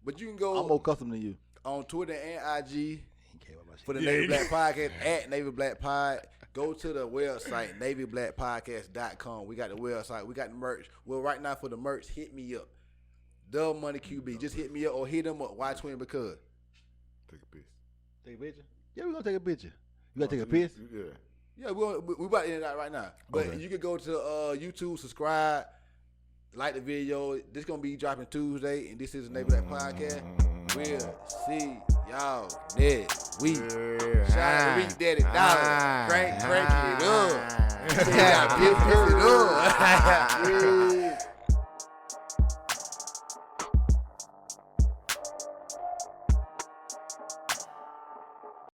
But you can go I'm more custom than you. on Twitter and IG He care about my shit. for the Navy Black Podcast at Navy Black Pod. Go to the website, NavyBlackPodcast.com. We got the website. We got the merch. Well, right now for the merch, hit me up. The Money QB. Just hit me up or hit them up. Why Twin? Because. Take a piss. Take a picture? Yeah, we're going to take a picture. You got to take a piss? Yeah. Yeah, we about to end that right now. But Okay. you can go to YouTube, subscribe, like the video. This going to be dropping Tuesday, and this is the Navy Black Podcast. We'll see y'all next week. Yeah. Shout out to Reek Daddy Dollar. Crank it up. Yeah, piss it up. Yeah.